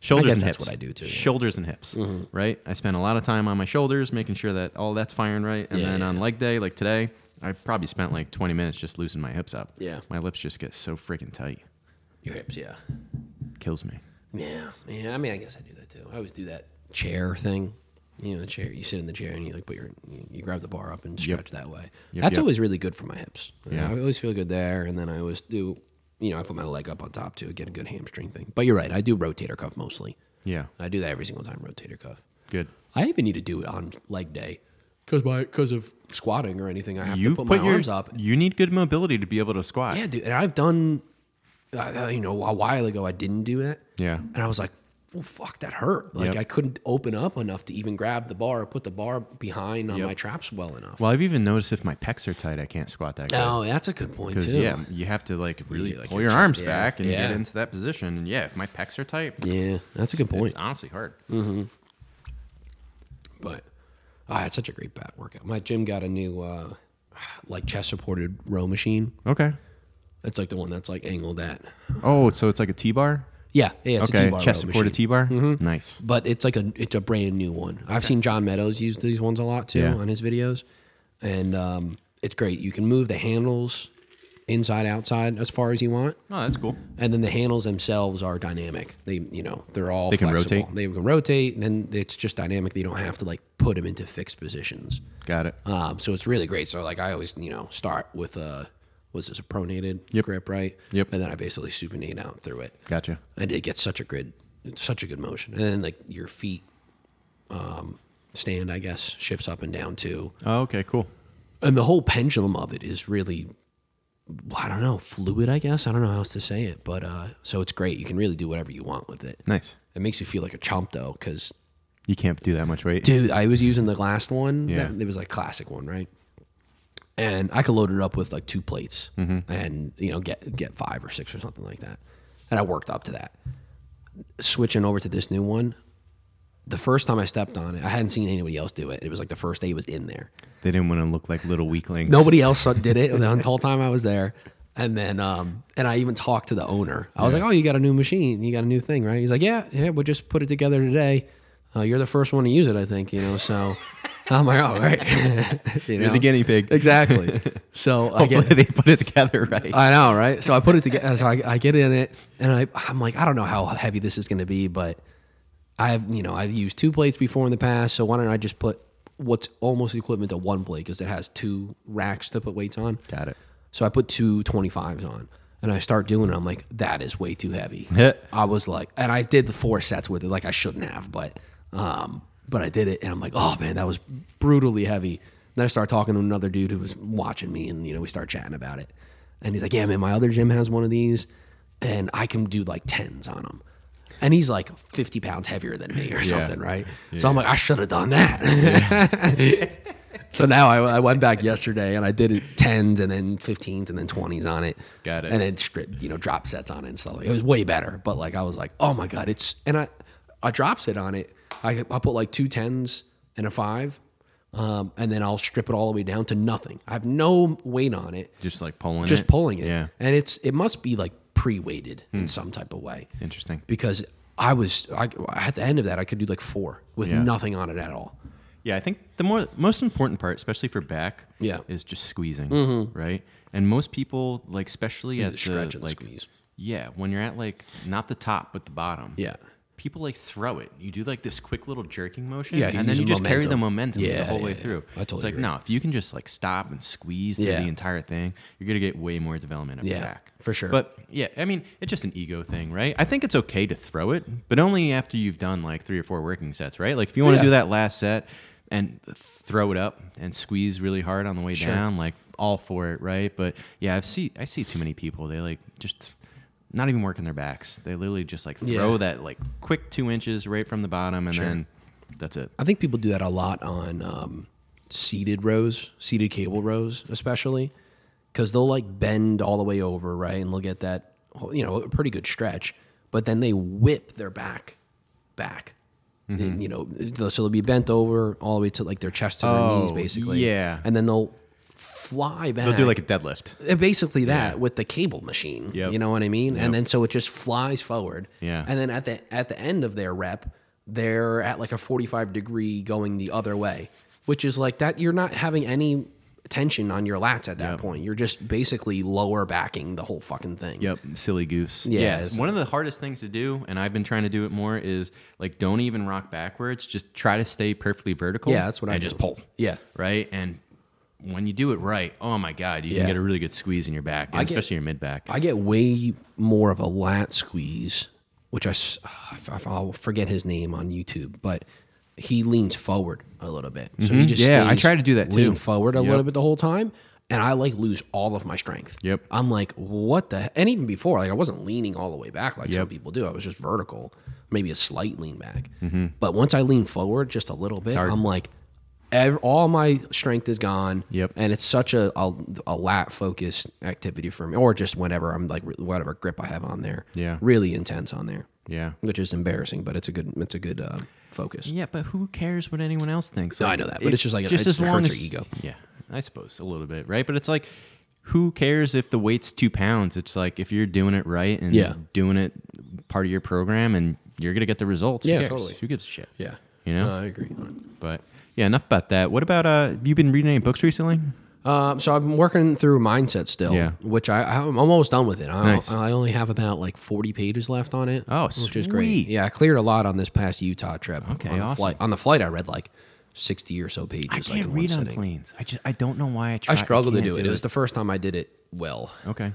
[SPEAKER 1] shoulders and hips.
[SPEAKER 2] That's what I do too.
[SPEAKER 1] Shoulders and hips, right? I spend a lot of time on my shoulders, making sure that all that's firing right. And then on leg day, like today, I probably spent like 20 minutes just loosening my hips up. Yeah. My lips just get so freaking tight.
[SPEAKER 2] Your hips, yeah.
[SPEAKER 1] Kills me.
[SPEAKER 2] Yeah. I mean, I guess I do that too. I always do that chair thing. You know, the chair. You sit in the chair and you like you grab the bar up and stretch that way. That's always really good for my hips. I always feel good there, and then I always do. I put my leg up on top to get a good hamstring thing. But you're right. I do rotator cuff mostly. Yeah, I do that every single time. Rotator cuff.
[SPEAKER 1] Good.
[SPEAKER 2] I even need to do it on leg day because of squatting or anything. I have to put my arms up.
[SPEAKER 1] You need good mobility to be able to squat.
[SPEAKER 2] Yeah, dude. And I've done. A while ago I didn't do it. Yeah. And I was like, well, fuck, that hurt. Like I couldn't open up enough to even grab the bar or put the bar behind on my traps well enough.
[SPEAKER 1] Well, I've even noticed if my pecs are tight, I can't squat that good.
[SPEAKER 2] Oh, that's a good point too.
[SPEAKER 1] Yeah, you have to like really pull your arms back and get into that position. And if my pecs are tight,
[SPEAKER 2] that's a good point.
[SPEAKER 1] It's honestly hard.
[SPEAKER 2] Mm-hmm. But it's such a great back workout. My gym got a new like chest supported row machine.
[SPEAKER 1] Okay.
[SPEAKER 2] It's like the one that's like angled at.
[SPEAKER 1] Oh, so it's like a T-bar?
[SPEAKER 2] Yeah, it's a T-bar.
[SPEAKER 1] Chest supported T-bar? Mm-hmm. Nice.
[SPEAKER 2] But it's a brand new one. I've seen John Meadows use these ones a lot too on his videos. And it's great. You can move the handles inside, outside as far as you want.
[SPEAKER 1] Oh, that's cool.
[SPEAKER 2] And then the handles themselves are dynamic. They're all
[SPEAKER 1] flexible.
[SPEAKER 2] Rotate. They can rotate, and then it's just dynamic. You don't have to like put them into fixed positions.
[SPEAKER 1] Got it.
[SPEAKER 2] So it's really great. So like I always, start with was this a pronated grip, right?
[SPEAKER 1] Yep.
[SPEAKER 2] And then I basically supinate out through it.
[SPEAKER 1] Gotcha.
[SPEAKER 2] And it gets such a good motion. And then like your feet stand, I guess, shifts up and down too.
[SPEAKER 1] Oh, okay, cool.
[SPEAKER 2] And the whole pendulum of it is really, I don't know, fluid, I guess. I don't know how else to say it. But so it's great. You can really do whatever you want with it.
[SPEAKER 1] Nice.
[SPEAKER 2] It makes you feel like a chump though, because
[SPEAKER 1] you can't do that much weight.
[SPEAKER 2] Dude, I was using the last one. Yeah. It was like classic one, right? And I could load it up with like 2 plates and, get 5 or 6 or something like that. And I worked up to that. Switching over to this new one, the first time I stepped on it, I hadn't seen anybody else do it. It was like the first day it was in there.
[SPEAKER 1] They didn't want to look like little weaklings.
[SPEAKER 2] Nobody else did it the whole time I was there. And then, and I even talked to the owner. I was like, oh, you got a new machine. You got a new thing, right? He's like, yeah, we just put it together today. You're the first one to use it, I think, so... I'm like, oh, right.
[SPEAKER 1] You're the guinea pig.
[SPEAKER 2] Exactly. So
[SPEAKER 1] hopefully they put it together right.
[SPEAKER 2] I know, right? So I put it together. So I get in it, and I'm like, I don't know how heavy this is going to be, but I've used 2 plates before in the past, so why don't I just put what's almost equivalent to 1 plate because it has 2 racks to put weights on. Got it. So I put 2 25s on, and I start doing it. I'm like, that is way too heavy. I was like, and I did the 4 sets with it, like I shouldn't have, but I did it, and I'm like, oh, man, that was brutally heavy. Then I started talking to another dude who was watching me, and, we started chatting about it. And he's like, yeah, man, my other gym has one of these, and I can do, like, 10s on them. And he's, like, 50 pounds heavier than me or something, right? Yeah. So I'm like, I should have done that. Yeah. So now I went back yesterday, and I did it 10s and then 15s and then 20s on it. Got it. And then, drop sets on it and stuff. It was way better. But, like, I was like, oh, my God. I drop set on it. I put like 2 10s and a 5, and then I'll strip it all the way down to nothing. I have no weight on it.
[SPEAKER 1] Just like pulling it?
[SPEAKER 2] Just pulling it. Yeah. And it must be like pre-weighted in some type of way.
[SPEAKER 1] Interesting.
[SPEAKER 2] Because at the end of that, I could do like 4 with nothing on it at all.
[SPEAKER 1] Yeah, I think the most important part, especially for back, is just squeezing, right? And most people, like, especially at the
[SPEAKER 2] stretch and
[SPEAKER 1] like,
[SPEAKER 2] squeeze.
[SPEAKER 1] Yeah, when you're at like not the top but the bottom.
[SPEAKER 2] Yeah.
[SPEAKER 1] People like throw it. You do like this quick little jerking motion,
[SPEAKER 2] Yeah,
[SPEAKER 1] and then you just carry the momentum the whole way
[SPEAKER 2] yeah.
[SPEAKER 1] through.
[SPEAKER 2] I totally
[SPEAKER 1] it's like
[SPEAKER 2] agree.
[SPEAKER 1] no, if you can just like stop and squeeze through the entire thing, you're gonna get way more development of your back.
[SPEAKER 2] For sure.
[SPEAKER 1] But yeah, I mean, it's just an ego thing, right? I think it's okay to throw it, but only after you've done like 3 or 4 working sets, right? Like if you want to do that last set and throw it up and squeeze really hard on the way down, like all for it, right? But yeah, I see too many people. They like just not even working their backs. They literally just like throw that like quick 2 inches right from the bottom, and then that's it.
[SPEAKER 2] I think people do that a lot on seated cable rows, especially because they'll like bend all the way over, right, and they'll get that a pretty good stretch, but then they whip their back. And, so they'll be bent over all the way to like their chest to their knees, basically.
[SPEAKER 1] Yeah,
[SPEAKER 2] and then they'll fly back.
[SPEAKER 1] They'll do like a deadlift.
[SPEAKER 2] Basically that with the cable machine.
[SPEAKER 1] Yep.
[SPEAKER 2] You know what I mean?
[SPEAKER 1] Yep.
[SPEAKER 2] And then so it just flies forward.
[SPEAKER 1] Yeah.
[SPEAKER 2] And then at the end of their rep, they're at like a 45 degree going the other way, which is like that you're not having any tension on your lats at that point. You're just basically lower backing the whole fucking thing.
[SPEAKER 1] Yep, silly goose.
[SPEAKER 2] Yeah.
[SPEAKER 1] One of the hardest things to do, and I've been trying to do it more, is like don't even rock backwards. Just try to stay perfectly vertical.
[SPEAKER 2] Yeah, that's what I do.
[SPEAKER 1] just pull.
[SPEAKER 2] Yeah.
[SPEAKER 1] Right? And when you do it right, oh my God, you can get a really good squeeze in your back, and especially your mid back.
[SPEAKER 2] I get way more of a lat squeeze, which I'll forget his name on YouTube, but he leans forward a little bit. So he just
[SPEAKER 1] I try to do that too.
[SPEAKER 2] Lean forward a little bit the whole time, and I like lose all of my strength.
[SPEAKER 1] Yep.
[SPEAKER 2] I'm like, what the? And even before, like I wasn't leaning all the way back like some people do. I was just vertical, maybe a slight lean back. But once I lean forward just a little bit, I'm like, all my strength is gone.
[SPEAKER 1] Yep.
[SPEAKER 2] And it's such a lat focused activity for me, or just whenever I'm like whatever grip I have on there.
[SPEAKER 1] Yeah.
[SPEAKER 2] Really intense on there.
[SPEAKER 1] Yeah.
[SPEAKER 2] Which is embarrassing, but it's a good focus.
[SPEAKER 1] Yeah, but who cares what anyone else thinks?
[SPEAKER 2] No, I know that, but it's just like it hurts your ego.
[SPEAKER 1] Yeah, I suppose a little bit, right? But it's like, who cares if the weight's 2 pounds? It's like if you're doing it right and doing it part of your program, and you're gonna get the results.
[SPEAKER 2] Yeah,
[SPEAKER 1] who cares?
[SPEAKER 2] totally.
[SPEAKER 1] Who gives a shit?
[SPEAKER 2] Yeah,
[SPEAKER 1] No,
[SPEAKER 2] I agree.
[SPEAKER 1] But yeah, enough about that. What about have you been reading any books recently?
[SPEAKER 2] So I've been working through Mindset still, which I'm almost done with it. I only have about like 40 pages left on it.
[SPEAKER 1] Oh,
[SPEAKER 2] which is great. Yeah, I cleared a lot on this past Utah trip.
[SPEAKER 1] Okay,
[SPEAKER 2] on the
[SPEAKER 1] awesome.
[SPEAKER 2] Flight. On the flight, I read like 60 or so pages.
[SPEAKER 1] I can't
[SPEAKER 2] like in
[SPEAKER 1] read
[SPEAKER 2] one
[SPEAKER 1] on
[SPEAKER 2] sitting.
[SPEAKER 1] planes. I don't know why I
[SPEAKER 2] I struggled to do it. It was the first time I did it well.
[SPEAKER 1] Okay.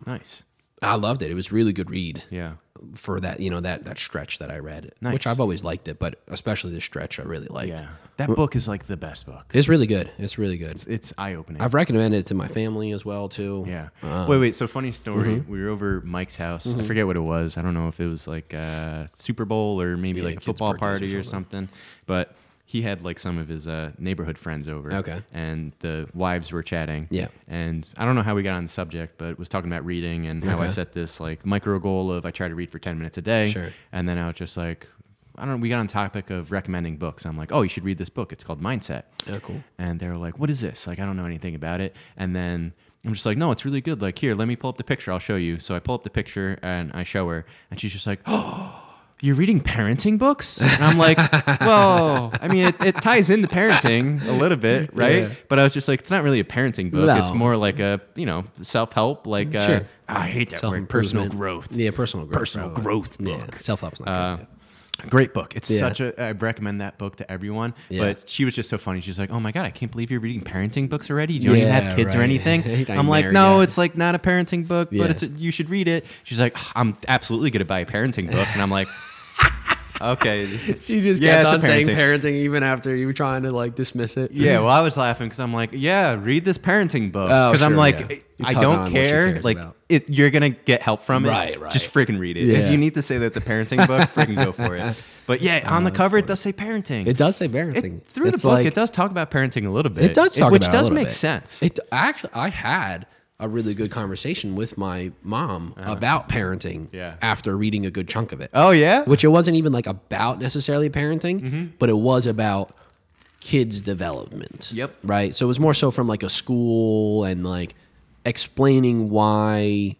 [SPEAKER 1] Nice.
[SPEAKER 2] I loved it. It was a really good read.
[SPEAKER 1] Yeah.
[SPEAKER 2] For that, that stretch that I read,
[SPEAKER 1] Nice.
[SPEAKER 2] which I've always liked it, but especially this stretch I really liked.
[SPEAKER 1] Yeah. That book is like the best book.
[SPEAKER 2] It's really good. It's really good.
[SPEAKER 1] It's eye-opening.
[SPEAKER 2] I've recommended it to my family as well too.
[SPEAKER 1] Yeah. Wait. So funny story. We were over Mike's house. I forget what it was. I don't know if it was like a Super Bowl or maybe like a
[SPEAKER 2] kids'
[SPEAKER 1] football
[SPEAKER 2] birthdays
[SPEAKER 1] party
[SPEAKER 2] or
[SPEAKER 1] or something. But he had like some of his neighborhood friends over.
[SPEAKER 2] Okay.
[SPEAKER 1] And the wives were chatting.
[SPEAKER 2] Yeah.
[SPEAKER 1] And I don't know how we got on the subject, but was talking about reading and how I set this like micro goal of I try to read for 10 minutes a day.
[SPEAKER 2] Sure.
[SPEAKER 1] And then I was just like, we got on the topic of recommending books. I'm like, oh, you should read this book. It's called Mindset.
[SPEAKER 2] Oh, cool.
[SPEAKER 1] And they were like, what is this? Like, I don't know anything about it. And then I'm just like, no, it's really good. Like, here, let me pull up the picture. I'll show you. So I pull up the picture and I show her. And she's just like, oh, you're reading parenting books? And I'm like, well, I mean, it ties into parenting a little bit, right?
[SPEAKER 2] Yeah.
[SPEAKER 1] But I was just like, it's not really a parenting book.
[SPEAKER 2] No.
[SPEAKER 1] It's more like a, self-help, like
[SPEAKER 2] Sure.
[SPEAKER 1] I hate that word, personal
[SPEAKER 2] Self-improvement.
[SPEAKER 1] growth.
[SPEAKER 2] Yeah, personal growth.
[SPEAKER 1] Personal growth book.
[SPEAKER 2] Yeah, self-help's not good.
[SPEAKER 1] Great book. It's
[SPEAKER 2] Yeah.
[SPEAKER 1] I recommend that book to everyone.
[SPEAKER 2] Yeah.
[SPEAKER 1] But she was just so funny. She's like, oh my God, I can't believe you're reading parenting books already. You don't even have kids or
[SPEAKER 2] right.
[SPEAKER 1] anything.
[SPEAKER 2] You're not
[SPEAKER 1] I'm like,
[SPEAKER 2] married
[SPEAKER 1] no,
[SPEAKER 2] yet."
[SPEAKER 1] it's like not a parenting book,
[SPEAKER 2] Yeah.
[SPEAKER 1] but you should read it. She's like, I'm absolutely going to buy a parenting book. And I'm like, okay.
[SPEAKER 2] She just
[SPEAKER 1] Yeah,
[SPEAKER 2] kept on
[SPEAKER 1] it's a
[SPEAKER 2] saying
[SPEAKER 1] parenting.
[SPEAKER 2] parenting even after you were trying to like dismiss it.
[SPEAKER 1] Yeah, well, I was laughing because I'm like, yeah, read this parenting book.
[SPEAKER 2] Oh,
[SPEAKER 1] Because I'm
[SPEAKER 2] sure,
[SPEAKER 1] like,
[SPEAKER 2] yeah. You
[SPEAKER 1] I
[SPEAKER 2] tug on
[SPEAKER 1] don't
[SPEAKER 2] what she
[SPEAKER 1] care.
[SPEAKER 2] cares
[SPEAKER 1] Like,
[SPEAKER 2] about.
[SPEAKER 1] you're going to get help from it.
[SPEAKER 2] Right.
[SPEAKER 1] Just freaking read it.
[SPEAKER 2] Yeah.
[SPEAKER 1] If you need to say that's a parenting book, freaking go for it. But yeah, on the cover, it does say parenting.
[SPEAKER 2] It does say parenting.
[SPEAKER 1] Through
[SPEAKER 2] It's
[SPEAKER 1] the book,
[SPEAKER 2] like-
[SPEAKER 1] it does talk about parenting a little bit.
[SPEAKER 2] It does talk
[SPEAKER 1] which
[SPEAKER 2] about it a
[SPEAKER 1] does
[SPEAKER 2] little
[SPEAKER 1] make
[SPEAKER 2] bit.
[SPEAKER 1] sense.
[SPEAKER 2] It actually, I had a really good conversation with my mom about parenting
[SPEAKER 1] Yeah.
[SPEAKER 2] after reading a good chunk of it.
[SPEAKER 1] Oh yeah,
[SPEAKER 2] Which it wasn't even like about necessarily parenting,
[SPEAKER 1] Mm-hmm.
[SPEAKER 2] but it was about kids' development.
[SPEAKER 1] Yep.
[SPEAKER 2] Right. So it was more so from like a school and like explaining why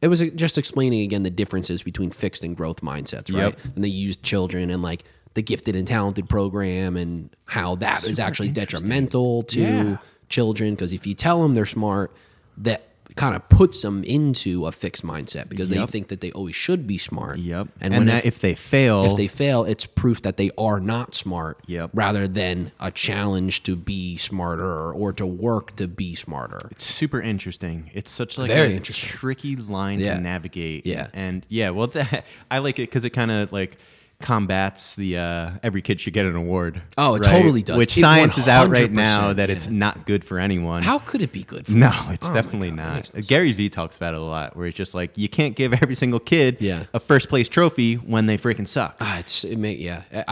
[SPEAKER 2] It was just explaining again the differences between fixed and growth mindsets, right?
[SPEAKER 1] Yep.
[SPEAKER 2] And they used children and like the gifted and talented program and how that is actually detrimental to children, because if you tell them they're smart, that kind of puts them into a fixed mindset because they think that they always should be smart.
[SPEAKER 1] Yep.
[SPEAKER 2] And
[SPEAKER 1] that if they fail,
[SPEAKER 2] it's proof that they are not smart.
[SPEAKER 1] Yep.
[SPEAKER 2] Rather than a challenge to be smarter or to work to be smarter.
[SPEAKER 1] it's super interesting. It's such like
[SPEAKER 2] Very
[SPEAKER 1] a
[SPEAKER 2] interesting.
[SPEAKER 1] tricky line
[SPEAKER 2] Yeah.
[SPEAKER 1] to navigate.
[SPEAKER 2] Yeah.
[SPEAKER 1] And well, I like it because it kind of like combats the every kid should get an award.
[SPEAKER 2] Oh, it
[SPEAKER 1] right?
[SPEAKER 2] totally does.
[SPEAKER 1] Which
[SPEAKER 2] It
[SPEAKER 1] science is out right now
[SPEAKER 2] 100%,
[SPEAKER 1] that it's not good for anyone.
[SPEAKER 2] How could it be good for
[SPEAKER 1] No,
[SPEAKER 2] them?
[SPEAKER 1] it's
[SPEAKER 2] Oh my
[SPEAKER 1] definitely
[SPEAKER 2] God, that
[SPEAKER 1] not.
[SPEAKER 2] makes no
[SPEAKER 1] Gary Vee talks about it a lot, where it's just like you can't give every single kid a first place trophy when they freaking suck.
[SPEAKER 2] I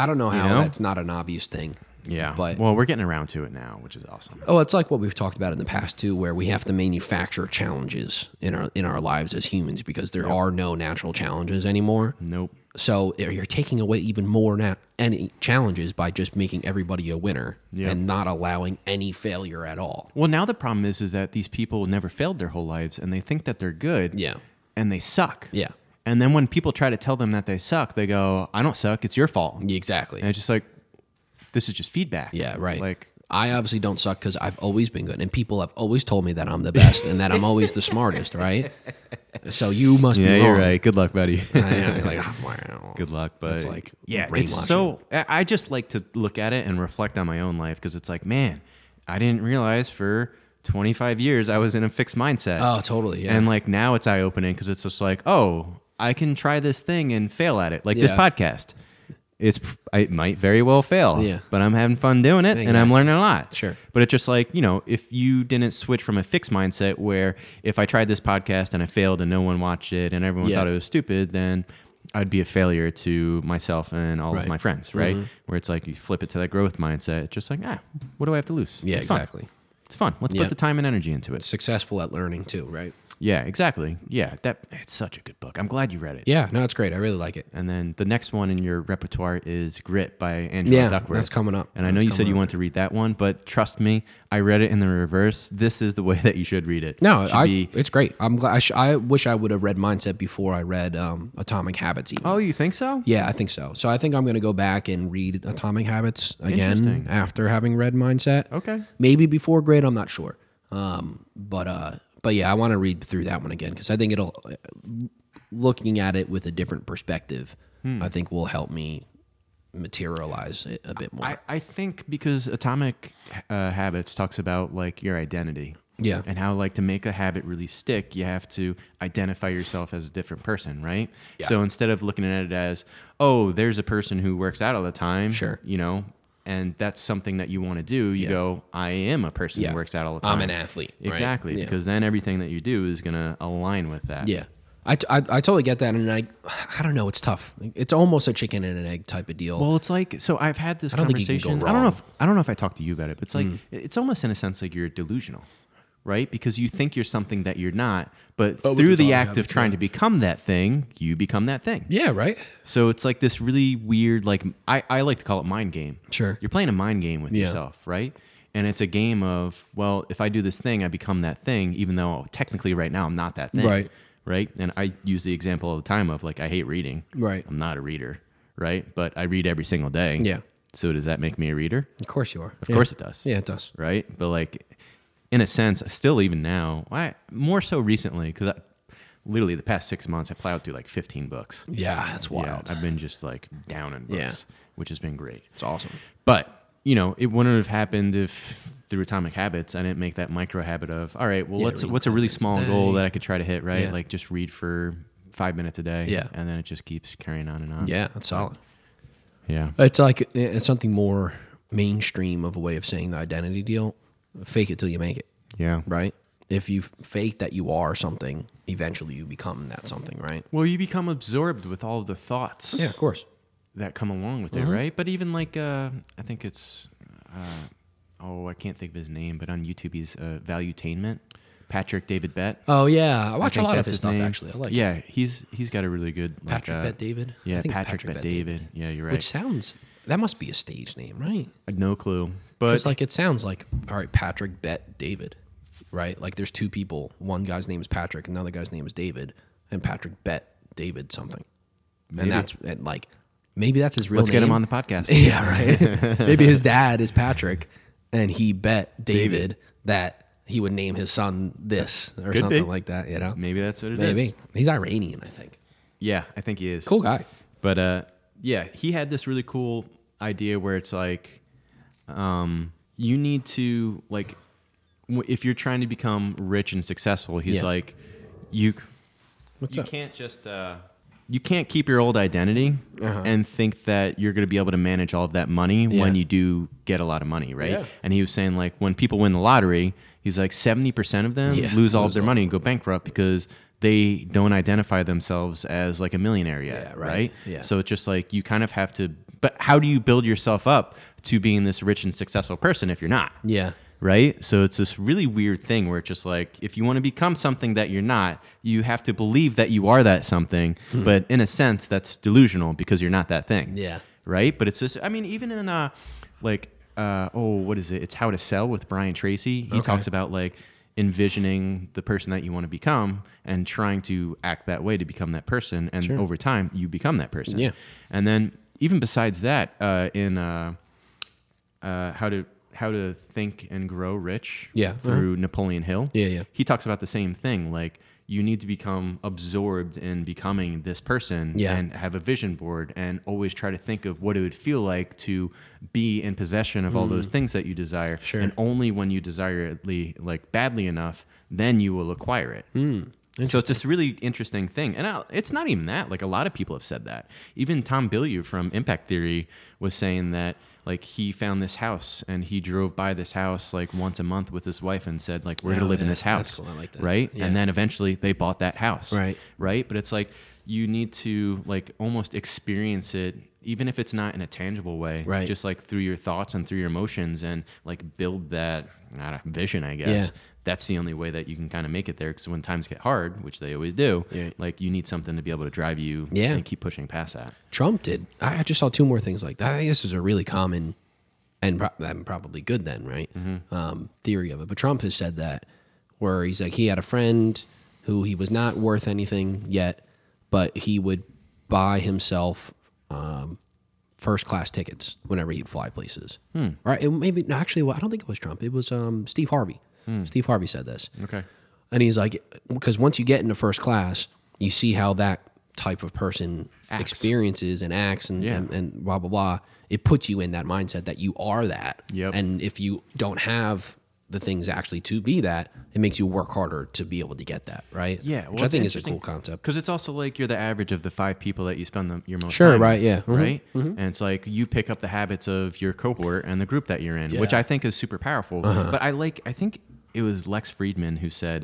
[SPEAKER 2] don't know how
[SPEAKER 1] know?
[SPEAKER 2] that's not an obvious thing.
[SPEAKER 1] Yeah,
[SPEAKER 2] But
[SPEAKER 1] well, we're getting around to it now, which is awesome.
[SPEAKER 2] oh, it's like what we've talked about in the past too, where we have to manufacture challenges in our lives as humans because there are no natural challenges anymore.
[SPEAKER 1] Nope.
[SPEAKER 2] So you're taking away even more any challenges by just making everybody a winner and not allowing any failure at all.
[SPEAKER 1] Well, now the problem is that these people never failed their whole lives, and they think that they're good.
[SPEAKER 2] Yeah.
[SPEAKER 1] And they suck.
[SPEAKER 2] Yeah.
[SPEAKER 1] And then when people try to tell them that they suck, they go, "I don't suck. It's your fault."
[SPEAKER 2] Exactly.
[SPEAKER 1] And it's just like, this is just feedback.
[SPEAKER 2] Yeah, right.
[SPEAKER 1] Like,
[SPEAKER 2] I obviously don't suck because I've always been good, and people have always told me that I'm the best and that I'm always the smartest, right? So you must be wrong.
[SPEAKER 1] you're right. Good luck, buddy.
[SPEAKER 2] I know, like, oh, wow.
[SPEAKER 1] Good luck, but
[SPEAKER 2] It's like
[SPEAKER 1] it's
[SPEAKER 2] brainwashing.
[SPEAKER 1] so. I just like to look at it and reflect on my own life because it's like, man, I didn't realize for 25 years I was in a fixed mindset.
[SPEAKER 2] Oh, totally. Yeah.
[SPEAKER 1] And like now it's eye opening because it's just like, oh, I can try this thing and fail at it, like this podcast. It might very well fail, but I'm having fun doing it and I'm learning a lot.
[SPEAKER 2] Sure.
[SPEAKER 1] But it's just like, if you didn't switch from a fixed mindset where if I tried this podcast and I failed and no one watched it and everyone thought it was stupid, then I'd be a failure to myself and all of my friends, right? Where it's like you flip it to that growth mindset. It's just like, what do I have to lose?
[SPEAKER 2] Yeah,
[SPEAKER 1] It's fun.
[SPEAKER 2] exactly.
[SPEAKER 1] It's fun. Let's put the time and energy into it.
[SPEAKER 2] Successful at learning too, right?
[SPEAKER 1] Yeah, exactly. Yeah, it's such a good book. I'm glad you read it.
[SPEAKER 2] Yeah, no, it's great. I really like it.
[SPEAKER 1] And then the next one in your repertoire is Grit by Angela Duckworth.
[SPEAKER 2] That's coming up.
[SPEAKER 1] And I know you said you want to read that one, but trust me, I read it in the reverse. This is the way that you should read it.
[SPEAKER 2] No, it's great. I'm glad. I wish I would have read Mindset before I read Atomic Habits. Even.
[SPEAKER 1] Oh, you think so?
[SPEAKER 2] Yeah, I think so. So I think I'm going to go back and read Atomic Habits again after having read Mindset.
[SPEAKER 1] Okay.
[SPEAKER 2] Maybe before Grit. I'm not sure. But yeah, I want to read through that one again because I think looking at it with a different perspective, I think will help me materialize it a bit more.
[SPEAKER 1] I think because Atomic Habits talks about like your identity.
[SPEAKER 2] Yeah.
[SPEAKER 1] And how like to make a habit really stick, you have to identify yourself as a different person, right?
[SPEAKER 2] Yeah.
[SPEAKER 1] So instead of looking at it as, oh, there's a person who works out all the time,
[SPEAKER 2] Sure.
[SPEAKER 1] And that's something that you want to do, you go, I am a person who works out all the time.
[SPEAKER 2] I'm an athlete. Right?
[SPEAKER 1] Exactly, because then everything that you do is going to align with that.
[SPEAKER 2] Yeah. I totally get that. And I don't know. It's tough. It's almost a chicken and an egg type of deal.
[SPEAKER 1] Well, it's like, so I've had this
[SPEAKER 2] don't think you can
[SPEAKER 1] conversation.
[SPEAKER 2] go
[SPEAKER 1] I don't
[SPEAKER 2] wrong.
[SPEAKER 1] know if I talked to you about it, but it's like, it's almost in a sense like you're delusional, right? Because you think you're something that you're not, but through the act of trying to become that thing, you become that thing.
[SPEAKER 2] Yeah, right?
[SPEAKER 1] So it's like this really weird, like, I like to call it mind game.
[SPEAKER 2] Sure.
[SPEAKER 1] You're playing a mind game with yourself, right? And it's a game of, well, if I do this thing, I become that thing, even though technically right now I'm not that thing.
[SPEAKER 2] Right.
[SPEAKER 1] Right? And I use the example all the time of, like, I hate reading.
[SPEAKER 2] Right.
[SPEAKER 1] I'm not a reader, right? But I read every single day.
[SPEAKER 2] Yeah.
[SPEAKER 1] So does that make me a reader?
[SPEAKER 2] Of course you are.
[SPEAKER 1] Of course it does.
[SPEAKER 2] Yeah, it does.
[SPEAKER 1] Right? But, like, in a sense, still even now, more so recently, because literally the past 6 months, I plowed through like 15 books.
[SPEAKER 2] Yeah, that's wild.
[SPEAKER 1] Yeah, I've been just like down in books, which has been great.
[SPEAKER 2] It's awesome.
[SPEAKER 1] But, it wouldn't have happened if through Atomic Habits, I didn't make that micro habit of, all right, well, what's a really small goal that I could try to hit, right?
[SPEAKER 2] Yeah.
[SPEAKER 1] Like just read for 5 minutes a day.
[SPEAKER 2] Yeah.
[SPEAKER 1] And then it just keeps carrying on and on.
[SPEAKER 2] Yeah, that's solid.
[SPEAKER 1] Yeah.
[SPEAKER 2] It's like it's something more mainstream of a way of saying the identity deal. Fake it till you make it.
[SPEAKER 1] Yeah.
[SPEAKER 2] Right? If you fake that you are something, eventually you become that something, right?
[SPEAKER 1] Well, you become absorbed with all of the thoughts.
[SPEAKER 2] Yeah, of course.
[SPEAKER 1] That come along with it, right? But even like, I think it's, I can't think of his name, but on YouTube he's Valuetainment, Patrick David Bett.
[SPEAKER 2] Oh yeah, I watch a
[SPEAKER 1] think
[SPEAKER 2] lot of
[SPEAKER 1] that's
[SPEAKER 2] his stuff
[SPEAKER 1] name.
[SPEAKER 2] actually. I like it.
[SPEAKER 1] Yeah, he's got a really good
[SPEAKER 2] Patrick Bet David.
[SPEAKER 1] Yeah,
[SPEAKER 2] I think
[SPEAKER 1] Patrick Bet David. Yeah, you're right.
[SPEAKER 2] Which sounds that must be a stage name, right?
[SPEAKER 1] No clue, but
[SPEAKER 2] It's like it sounds like all right, Patrick Bet David, right? Like there's two people. One guy's name is Patrick, another guy's name is David. and Patrick bet David something.
[SPEAKER 1] Maybe.
[SPEAKER 2] And like maybe that's his real
[SPEAKER 1] Let's
[SPEAKER 2] name.
[SPEAKER 1] get him on the podcast.
[SPEAKER 2] Yeah, right. Maybe his dad is Patrick, and he bet David that he would name his son this or
[SPEAKER 1] Could
[SPEAKER 2] something
[SPEAKER 1] be.
[SPEAKER 2] like that. You know,
[SPEAKER 1] Maybe that's what it is.
[SPEAKER 2] maybe he's Iranian, I think.
[SPEAKER 1] Yeah, I think he is.
[SPEAKER 2] Cool guy.
[SPEAKER 1] But yeah, he had this really cool idea where it's like, you need to like, if you're trying to become rich and successful, he's like, you can't just you can't keep your old identity and think that you're going to be able to manage all of that money when you do get a lot of money, right?
[SPEAKER 2] Yeah.
[SPEAKER 1] And he was saying like when people win the lottery, he's like 70% of them lose all of their money and go bankrupt because they don't identify themselves as like a millionaire yet, right?
[SPEAKER 2] Yeah.
[SPEAKER 1] So it's just like you kind of have to, but how do you build yourself up to being this rich and successful person if you're not?
[SPEAKER 2] Yeah.
[SPEAKER 1] Right? So it's this really weird thing where it's just like, if you want to become something that you're not, you have to believe that you are that something. But in a sense, that's delusional because you're not that thing.
[SPEAKER 2] Yeah.
[SPEAKER 1] Right? But it's just, I mean, even in what is it? It's How to Sell with Brian Tracy. He talks about like envisioning the person that you want to become and trying to act that way to become that person. And over time, you become that person.
[SPEAKER 2] Yeah.
[SPEAKER 1] And then even besides that, in How to Think and Grow Rich through Napoleon Hill.
[SPEAKER 2] Yeah.
[SPEAKER 1] He talks about the same thing. Like you need to become absorbed in becoming this person and have a vision board and always try to think of what it would feel like to be in possession of all those things that you desire.
[SPEAKER 2] Sure.
[SPEAKER 1] And only when you desire it like badly enough, then you will acquire it. So it's this really interesting thing. And it's not even that. Like a lot of people have said that. Even Tom Bilyeu from Impact Theory was saying that like he found this house and he drove by this house like once a month with his wife and said like, we're going to live in this house.
[SPEAKER 2] That's cool. I like that.
[SPEAKER 1] Right.
[SPEAKER 2] Yeah.
[SPEAKER 1] And then eventually they bought that house.
[SPEAKER 2] Right.
[SPEAKER 1] Right. But it's like, you need to like almost experience it, even if it's not in a tangible way,
[SPEAKER 2] right?
[SPEAKER 1] Just like through your thoughts and through your emotions and like build that vision, I guess.
[SPEAKER 2] Yeah.
[SPEAKER 1] That's the only way that you can kind of make it there. Because when times get hard, which they always do, like you need something to be able to drive you and keep pushing past that.
[SPEAKER 2] Trump did. I just saw two more things like that. I think this is a really common and probably good then, right? Theory of it. But Trump has said that where he's like, he had a friend who he was not worth anything yet, but he would buy himself first class tickets whenever he'd fly places. Right? Maybe actually, I don't think it was Trump. It was Steve Harvey. Steve Harvey said this.
[SPEAKER 1] Okay.
[SPEAKER 2] And he's like, because once you get into first class, you see how that type of person experiences and acts and blah, blah, blah. It puts you in that mindset that you are that.
[SPEAKER 1] Yep.
[SPEAKER 2] And if you don't have the things actually to be that, it makes you work harder to be able to get that, right?
[SPEAKER 1] Yeah. Well,
[SPEAKER 2] which I think is a cool concept.
[SPEAKER 1] Because it's also like you're the average of the 5 people that you spend your most
[SPEAKER 2] Sure,
[SPEAKER 1] time
[SPEAKER 2] right,
[SPEAKER 1] with,
[SPEAKER 2] yeah.
[SPEAKER 1] Right? And it's like you pick up the habits of your cohort and the group that you're in, which I think is super powerful. But I think it was Lex Friedman who said,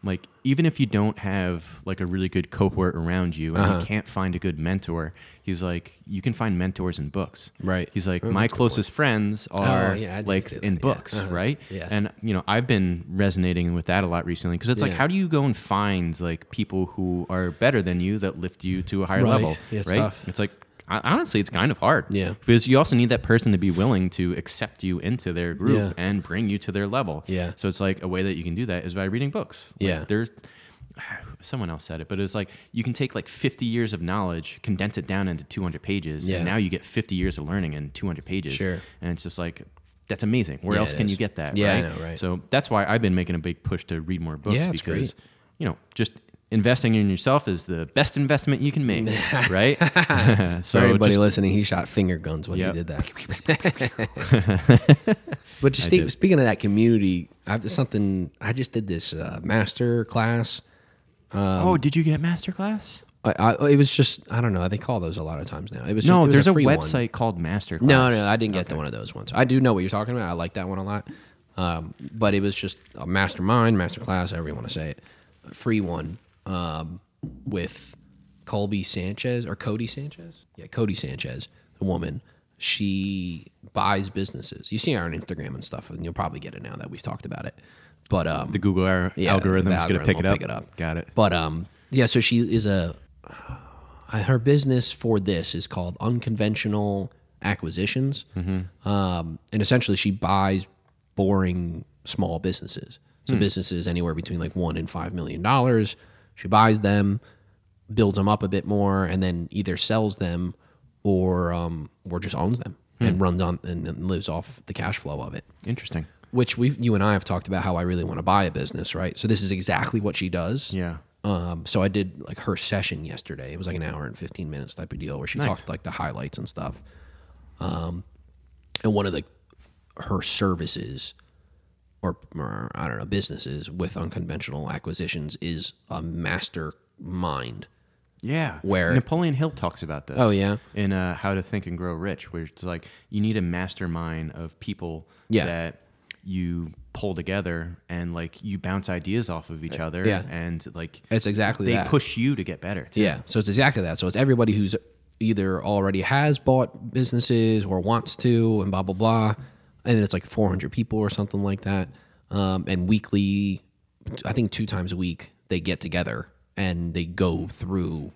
[SPEAKER 1] like, even if you don't have like a really good cohort around you and you can't find a good mentor, he's like, you can find mentors in books.
[SPEAKER 2] Right.
[SPEAKER 1] He's like, my closest friends are like in books, right?
[SPEAKER 2] Yeah.
[SPEAKER 1] And, I've been resonating with that a lot recently because it's like, how do you go and find like people who are better than you that lift you to a higher level?
[SPEAKER 2] Yeah, it's
[SPEAKER 1] right?
[SPEAKER 2] tough.
[SPEAKER 1] It's like, honestly, it's kind of hard.
[SPEAKER 2] Yeah.
[SPEAKER 1] Because you also need that person to be willing to accept you into their group and bring you to their level.
[SPEAKER 2] Yeah.
[SPEAKER 1] So it's like a way that you can do that is by reading books. Like
[SPEAKER 2] Yeah.
[SPEAKER 1] There's someone else said it, but it was like you can take like 50 years of knowledge, condense it down into 200 pages, and now you get 50 years of learning in 200 pages.
[SPEAKER 2] Sure.
[SPEAKER 1] And it's just like, that's amazing. Where else can you get that?
[SPEAKER 2] Yeah,
[SPEAKER 1] right?
[SPEAKER 2] I know, right.
[SPEAKER 1] So that's why I've been making a big push to read more books
[SPEAKER 2] Yeah, it's
[SPEAKER 1] because,
[SPEAKER 2] great.
[SPEAKER 1] Just investing in yourself is the best investment you can make, right?
[SPEAKER 2] So for everybody listening, he shot finger guns when he did that. But just speaking of that community, I just did this master class.
[SPEAKER 1] Did you get masterclass?
[SPEAKER 2] It was just, I don't know. They call those a lot of times now. It was
[SPEAKER 1] there's a
[SPEAKER 2] free
[SPEAKER 1] website called Masterclass.
[SPEAKER 2] No, I didn't get to one of those ones. I do know what you're talking about. I like that one a lot. But it was just a masterclass, however you want to say it, a free one with Cody Sanchez. Yeah, Cody Sanchez, a woman. She buys businesses. You see her on Instagram and stuff, and you'll probably get it now that we've talked about it. But
[SPEAKER 1] the Google algorithm's going to pick it up. Got it.
[SPEAKER 2] But so she is her business for this is called Unconventional Acquisitions. And essentially she buys boring small businesses. So businesses anywhere between like $1 and $5 million. She buys them, builds them up a bit more, and then either sells them or just owns them and runs on and lives off the cash flow of it.
[SPEAKER 1] Interesting.
[SPEAKER 2] Which you and I have talked about how I really want to buy a business, right? So this is exactly what she does.
[SPEAKER 1] Yeah.
[SPEAKER 2] So I did like her session yesterday. It was like an hour and 15 minutes type of deal where she talked like the highlights and stuff. And one of her services or I don't know, businesses with unconventional acquisitions is a mastermind.
[SPEAKER 1] Yeah.
[SPEAKER 2] Where
[SPEAKER 1] Napoleon Hill talks about this.
[SPEAKER 2] Oh, yeah.
[SPEAKER 1] In How to Think and Grow Rich, where it's like you need a mastermind of people that you pull together and like you bounce ideas off of each other.
[SPEAKER 2] Yeah.
[SPEAKER 1] And like
[SPEAKER 2] it's exactly
[SPEAKER 1] they
[SPEAKER 2] that.
[SPEAKER 1] push you to get better. Too.
[SPEAKER 2] Yeah. So it's exactly that. So it's everybody who's either already has bought businesses or wants to and blah, blah, blah. And it's like 400 people or something like that. And weekly, I think 2 times a week, they get together and they go through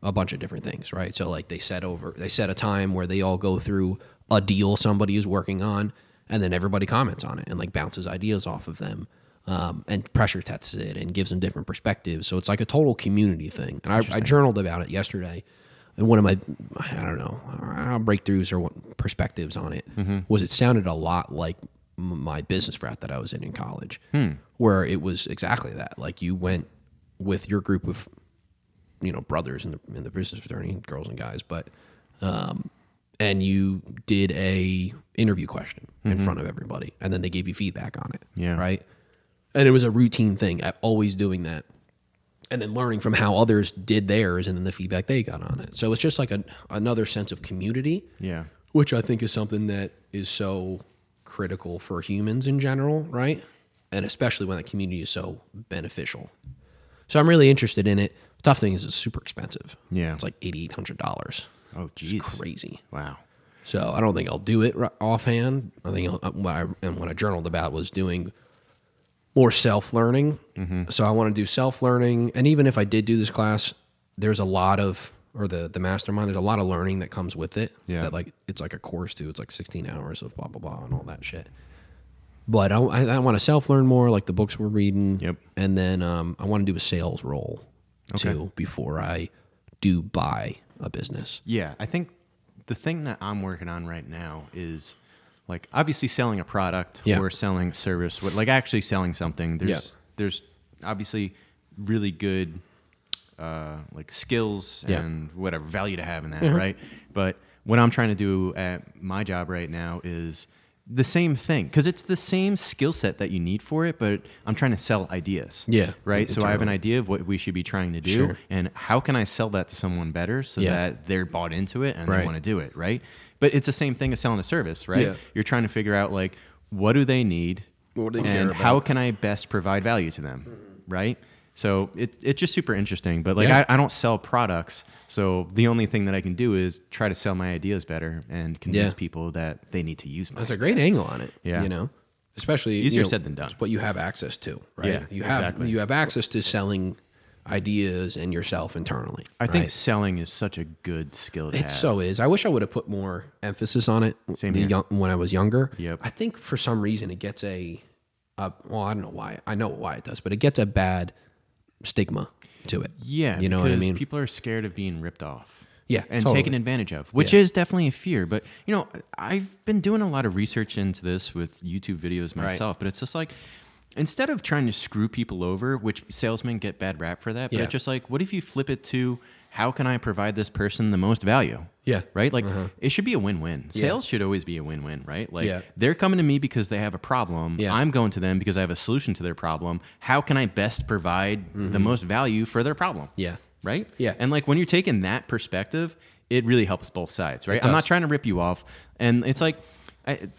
[SPEAKER 2] a bunch of different things, right? So like they set a time where they all go through a deal somebody is working on, and then everybody comments on it and like bounces ideas off of them, and pressure tests it and gives them different perspectives. So it's like a total community thing. And I journaled about it yesterday. And one of my, I don't know, breakthroughs or perspectives on it was it sounded a lot like my business frat that I was in college, where it was exactly that. Like you went with your group of, brothers in the business fraternity, girls and guys, but, and you did a interview question in front of everybody, and then they gave you feedback on it.
[SPEAKER 1] Yeah.
[SPEAKER 2] Right. And it was a routine thing, always doing that. And then learning from how others did theirs and then the feedback they got on it. So it's just like another sense of community.
[SPEAKER 1] Yeah.
[SPEAKER 2] Which I think is something that is so critical for humans in general, right? And especially when that community is so beneficial. So I'm really interested in it. Tough thing is it's super expensive.
[SPEAKER 1] Yeah.
[SPEAKER 2] It's like $8,800.
[SPEAKER 1] Oh, geez.
[SPEAKER 2] It's crazy.
[SPEAKER 1] Wow.
[SPEAKER 2] So I don't think I'll do it offhand. I think what I journaled about was doing more self-learning. So I want to do self-learning. And even if I did do this class, there's a lot of, or the mastermind, there's a lot of learning that comes with it.
[SPEAKER 1] Yeah.
[SPEAKER 2] That like, it's like a course too. It's like 16 hours of blah, blah, blah, and all that shit. But I want to self-learn more, like the books we're reading.
[SPEAKER 1] Yep.
[SPEAKER 2] And then I want to do a sales role too before I do buy a business.
[SPEAKER 1] Yeah. I think the thing that I'm working on right now is like obviously selling a product or selling service, like actually selling something. There's obviously really good like skills and whatever value to have in that, right? But what I'm trying to do at my job right now is the same thing because it's the same skill set that you need for it, but I'm trying to sell ideas. Yeah. Right. So I have an idea of what we should be trying to do and how can I sell that to someone better so that they're bought into it and they want to do it. Right. But it's the same thing as selling a service, right? Yeah. You're trying to figure out like, what do they need and how can I best provide value to them. Right. So it's just super interesting, but like I don't sell products, so the only thing that I can do is try to sell my ideas better and convince people that they need to use mine.
[SPEAKER 2] That's a great angle on it. Yeah, especially
[SPEAKER 1] easier said than done.
[SPEAKER 2] It's what you have access to, right?
[SPEAKER 1] Yeah,
[SPEAKER 2] you have access to selling ideas and yourself internally.
[SPEAKER 1] I think selling is such a good skill to have.
[SPEAKER 2] It so is. I wish I would have put more emphasis on it when I was younger.
[SPEAKER 1] Yep.
[SPEAKER 2] I think for some reason it gets well, I don't know why. I know why it does, but it gets a bad stigma to it.
[SPEAKER 1] Yeah,
[SPEAKER 2] you know what I mean?
[SPEAKER 1] People are scared of being ripped off.
[SPEAKER 2] Yeah,
[SPEAKER 1] and taken advantage of, which is definitely a fear. But I've been doing a lot of research into this with YouTube videos myself. But it's just like instead of trying to screw people over, which salesmen get bad rap for that. But it's just like, what if you flip it to how can I provide this person the most value? Yeah. Right? Like it should be a win-win. Sales should always be a win-win, right? Like they're coming to me because they have a problem. Yeah. I'm going to them because I have a solution to their problem. How can I best provide the most value for their problem? Yeah. Right? Yeah. And like when you're taking that perspective, it really helps both sides, right? I'm not trying to rip you off. And it's like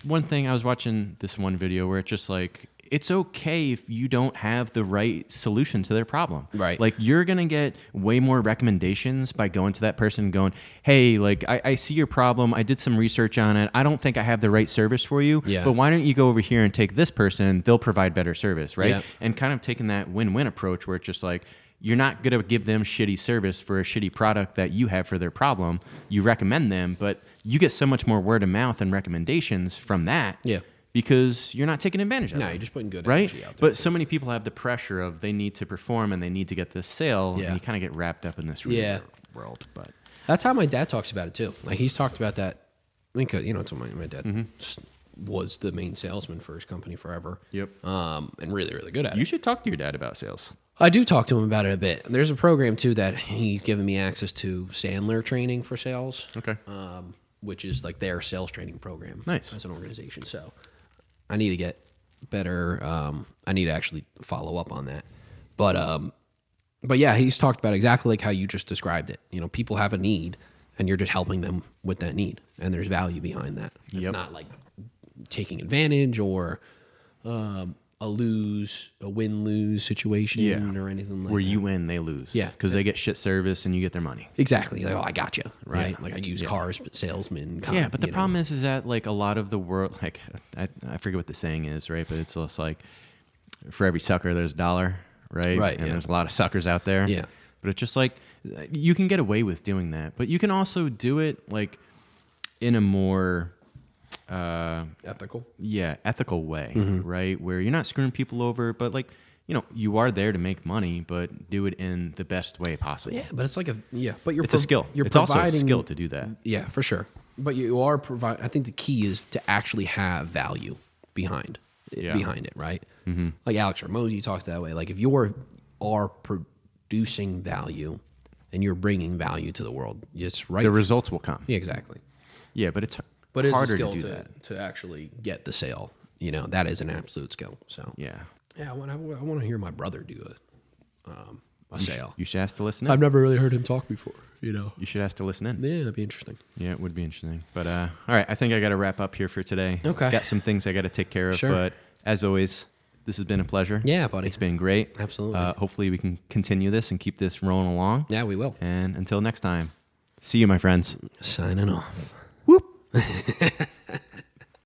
[SPEAKER 1] one thing, I was watching this one video where it's just like, it's okay if you don't have the right solution to their problem. Right. Like you're going to get way more recommendations by going to that person and going, hey, like I see your problem. I did some research on it. I don't think I have the right service for you, but why don't you go over here and take this person? They'll provide better service. Right. Yeah. And kind of taking that win-win approach where it's just like, you're not going to give them shitty service for a shitty product that you have for their problem. You recommend them, but you get so much more word of mouth and recommendations from that. Yeah. because you're not taking advantage of it.
[SPEAKER 2] No, you're just putting good
[SPEAKER 1] right?
[SPEAKER 2] energy out there.
[SPEAKER 1] But so many people have the pressure of they need to perform and they need to get this sale,
[SPEAKER 2] Yeah.
[SPEAKER 1] and you kind of get wrapped up in this world. But
[SPEAKER 2] that's how my dad talks about it too. Like he's talked about that. I think it's my dad was the main salesman for his company forever.
[SPEAKER 1] Yep.
[SPEAKER 2] And really, really good at it.
[SPEAKER 1] You should talk to your dad about sales.
[SPEAKER 2] I do talk to him about it a bit. There's a program too that he's given me access to, Sandler training for sales.
[SPEAKER 1] Okay.
[SPEAKER 2] Which is like their sales training program.
[SPEAKER 1] Nice.
[SPEAKER 2] As an organization. So I need to get better. I need to actually follow up on that. But yeah, he's talked about exactly like how you just described it. You know, people have a need and you're just helping them with that need. And there's value behind that. It's not like taking advantage or a win-lose situation or anything like
[SPEAKER 1] where
[SPEAKER 2] that.
[SPEAKER 1] you win, they lose.
[SPEAKER 2] Yeah.
[SPEAKER 1] Because they get shit service and you get their money.
[SPEAKER 2] Exactly. Like, oh, I got you, right?
[SPEAKER 1] Yeah.
[SPEAKER 2] Like I use cars, but salesmen.
[SPEAKER 1] Yeah, but the problem is that like a lot of the world, like I forget what the saying is, right? But it's just like for every sucker, there's a dollar, right?
[SPEAKER 2] Right,
[SPEAKER 1] And
[SPEAKER 2] yeah.
[SPEAKER 1] there's a lot of suckers out there.
[SPEAKER 2] Yeah.
[SPEAKER 1] But it's just like you can get away with doing that, but you can also do it like in a more
[SPEAKER 2] ethical.
[SPEAKER 1] Yeah, ethical way, right? Where you're not screwing people over, but like, you know, you are there to make money, but do it in the best way possible.
[SPEAKER 2] Yeah, but it's like but you're
[SPEAKER 1] It's a skill. It's also a skill to do that.
[SPEAKER 2] Yeah, for sure. But you are providing. I think the key is to actually have value behind it, right? Mm-hmm. Like Alex Ramosi talks that way. Like if you are producing value and you're bringing value to the world, it's right.
[SPEAKER 1] The results will come.
[SPEAKER 2] Yeah, exactly.
[SPEAKER 1] Yeah, but it's
[SPEAKER 2] But it's a
[SPEAKER 1] harder
[SPEAKER 2] skill
[SPEAKER 1] to do that.
[SPEAKER 2] to actually get the sale. You know, that is an absolute skill. So
[SPEAKER 1] Yeah.
[SPEAKER 2] I want to hear my brother do a sale.
[SPEAKER 1] You should ask to listen in.
[SPEAKER 2] I've never really heard him talk before. You know.
[SPEAKER 1] You should ask to listen in.
[SPEAKER 2] Yeah, that'd be interesting.
[SPEAKER 1] Yeah, it would be interesting. But all right, I think I got to wrap up here for today.
[SPEAKER 2] Okay.
[SPEAKER 1] Got some things I got to take care of.
[SPEAKER 2] Sure.
[SPEAKER 1] But as always, this has been a pleasure.
[SPEAKER 2] Yeah, buddy.
[SPEAKER 1] It's been great.
[SPEAKER 2] Absolutely.
[SPEAKER 1] Hopefully we can continue this and keep this rolling along.
[SPEAKER 2] Yeah, we will.
[SPEAKER 1] And until next time, see you, my friends.
[SPEAKER 2] Signing off.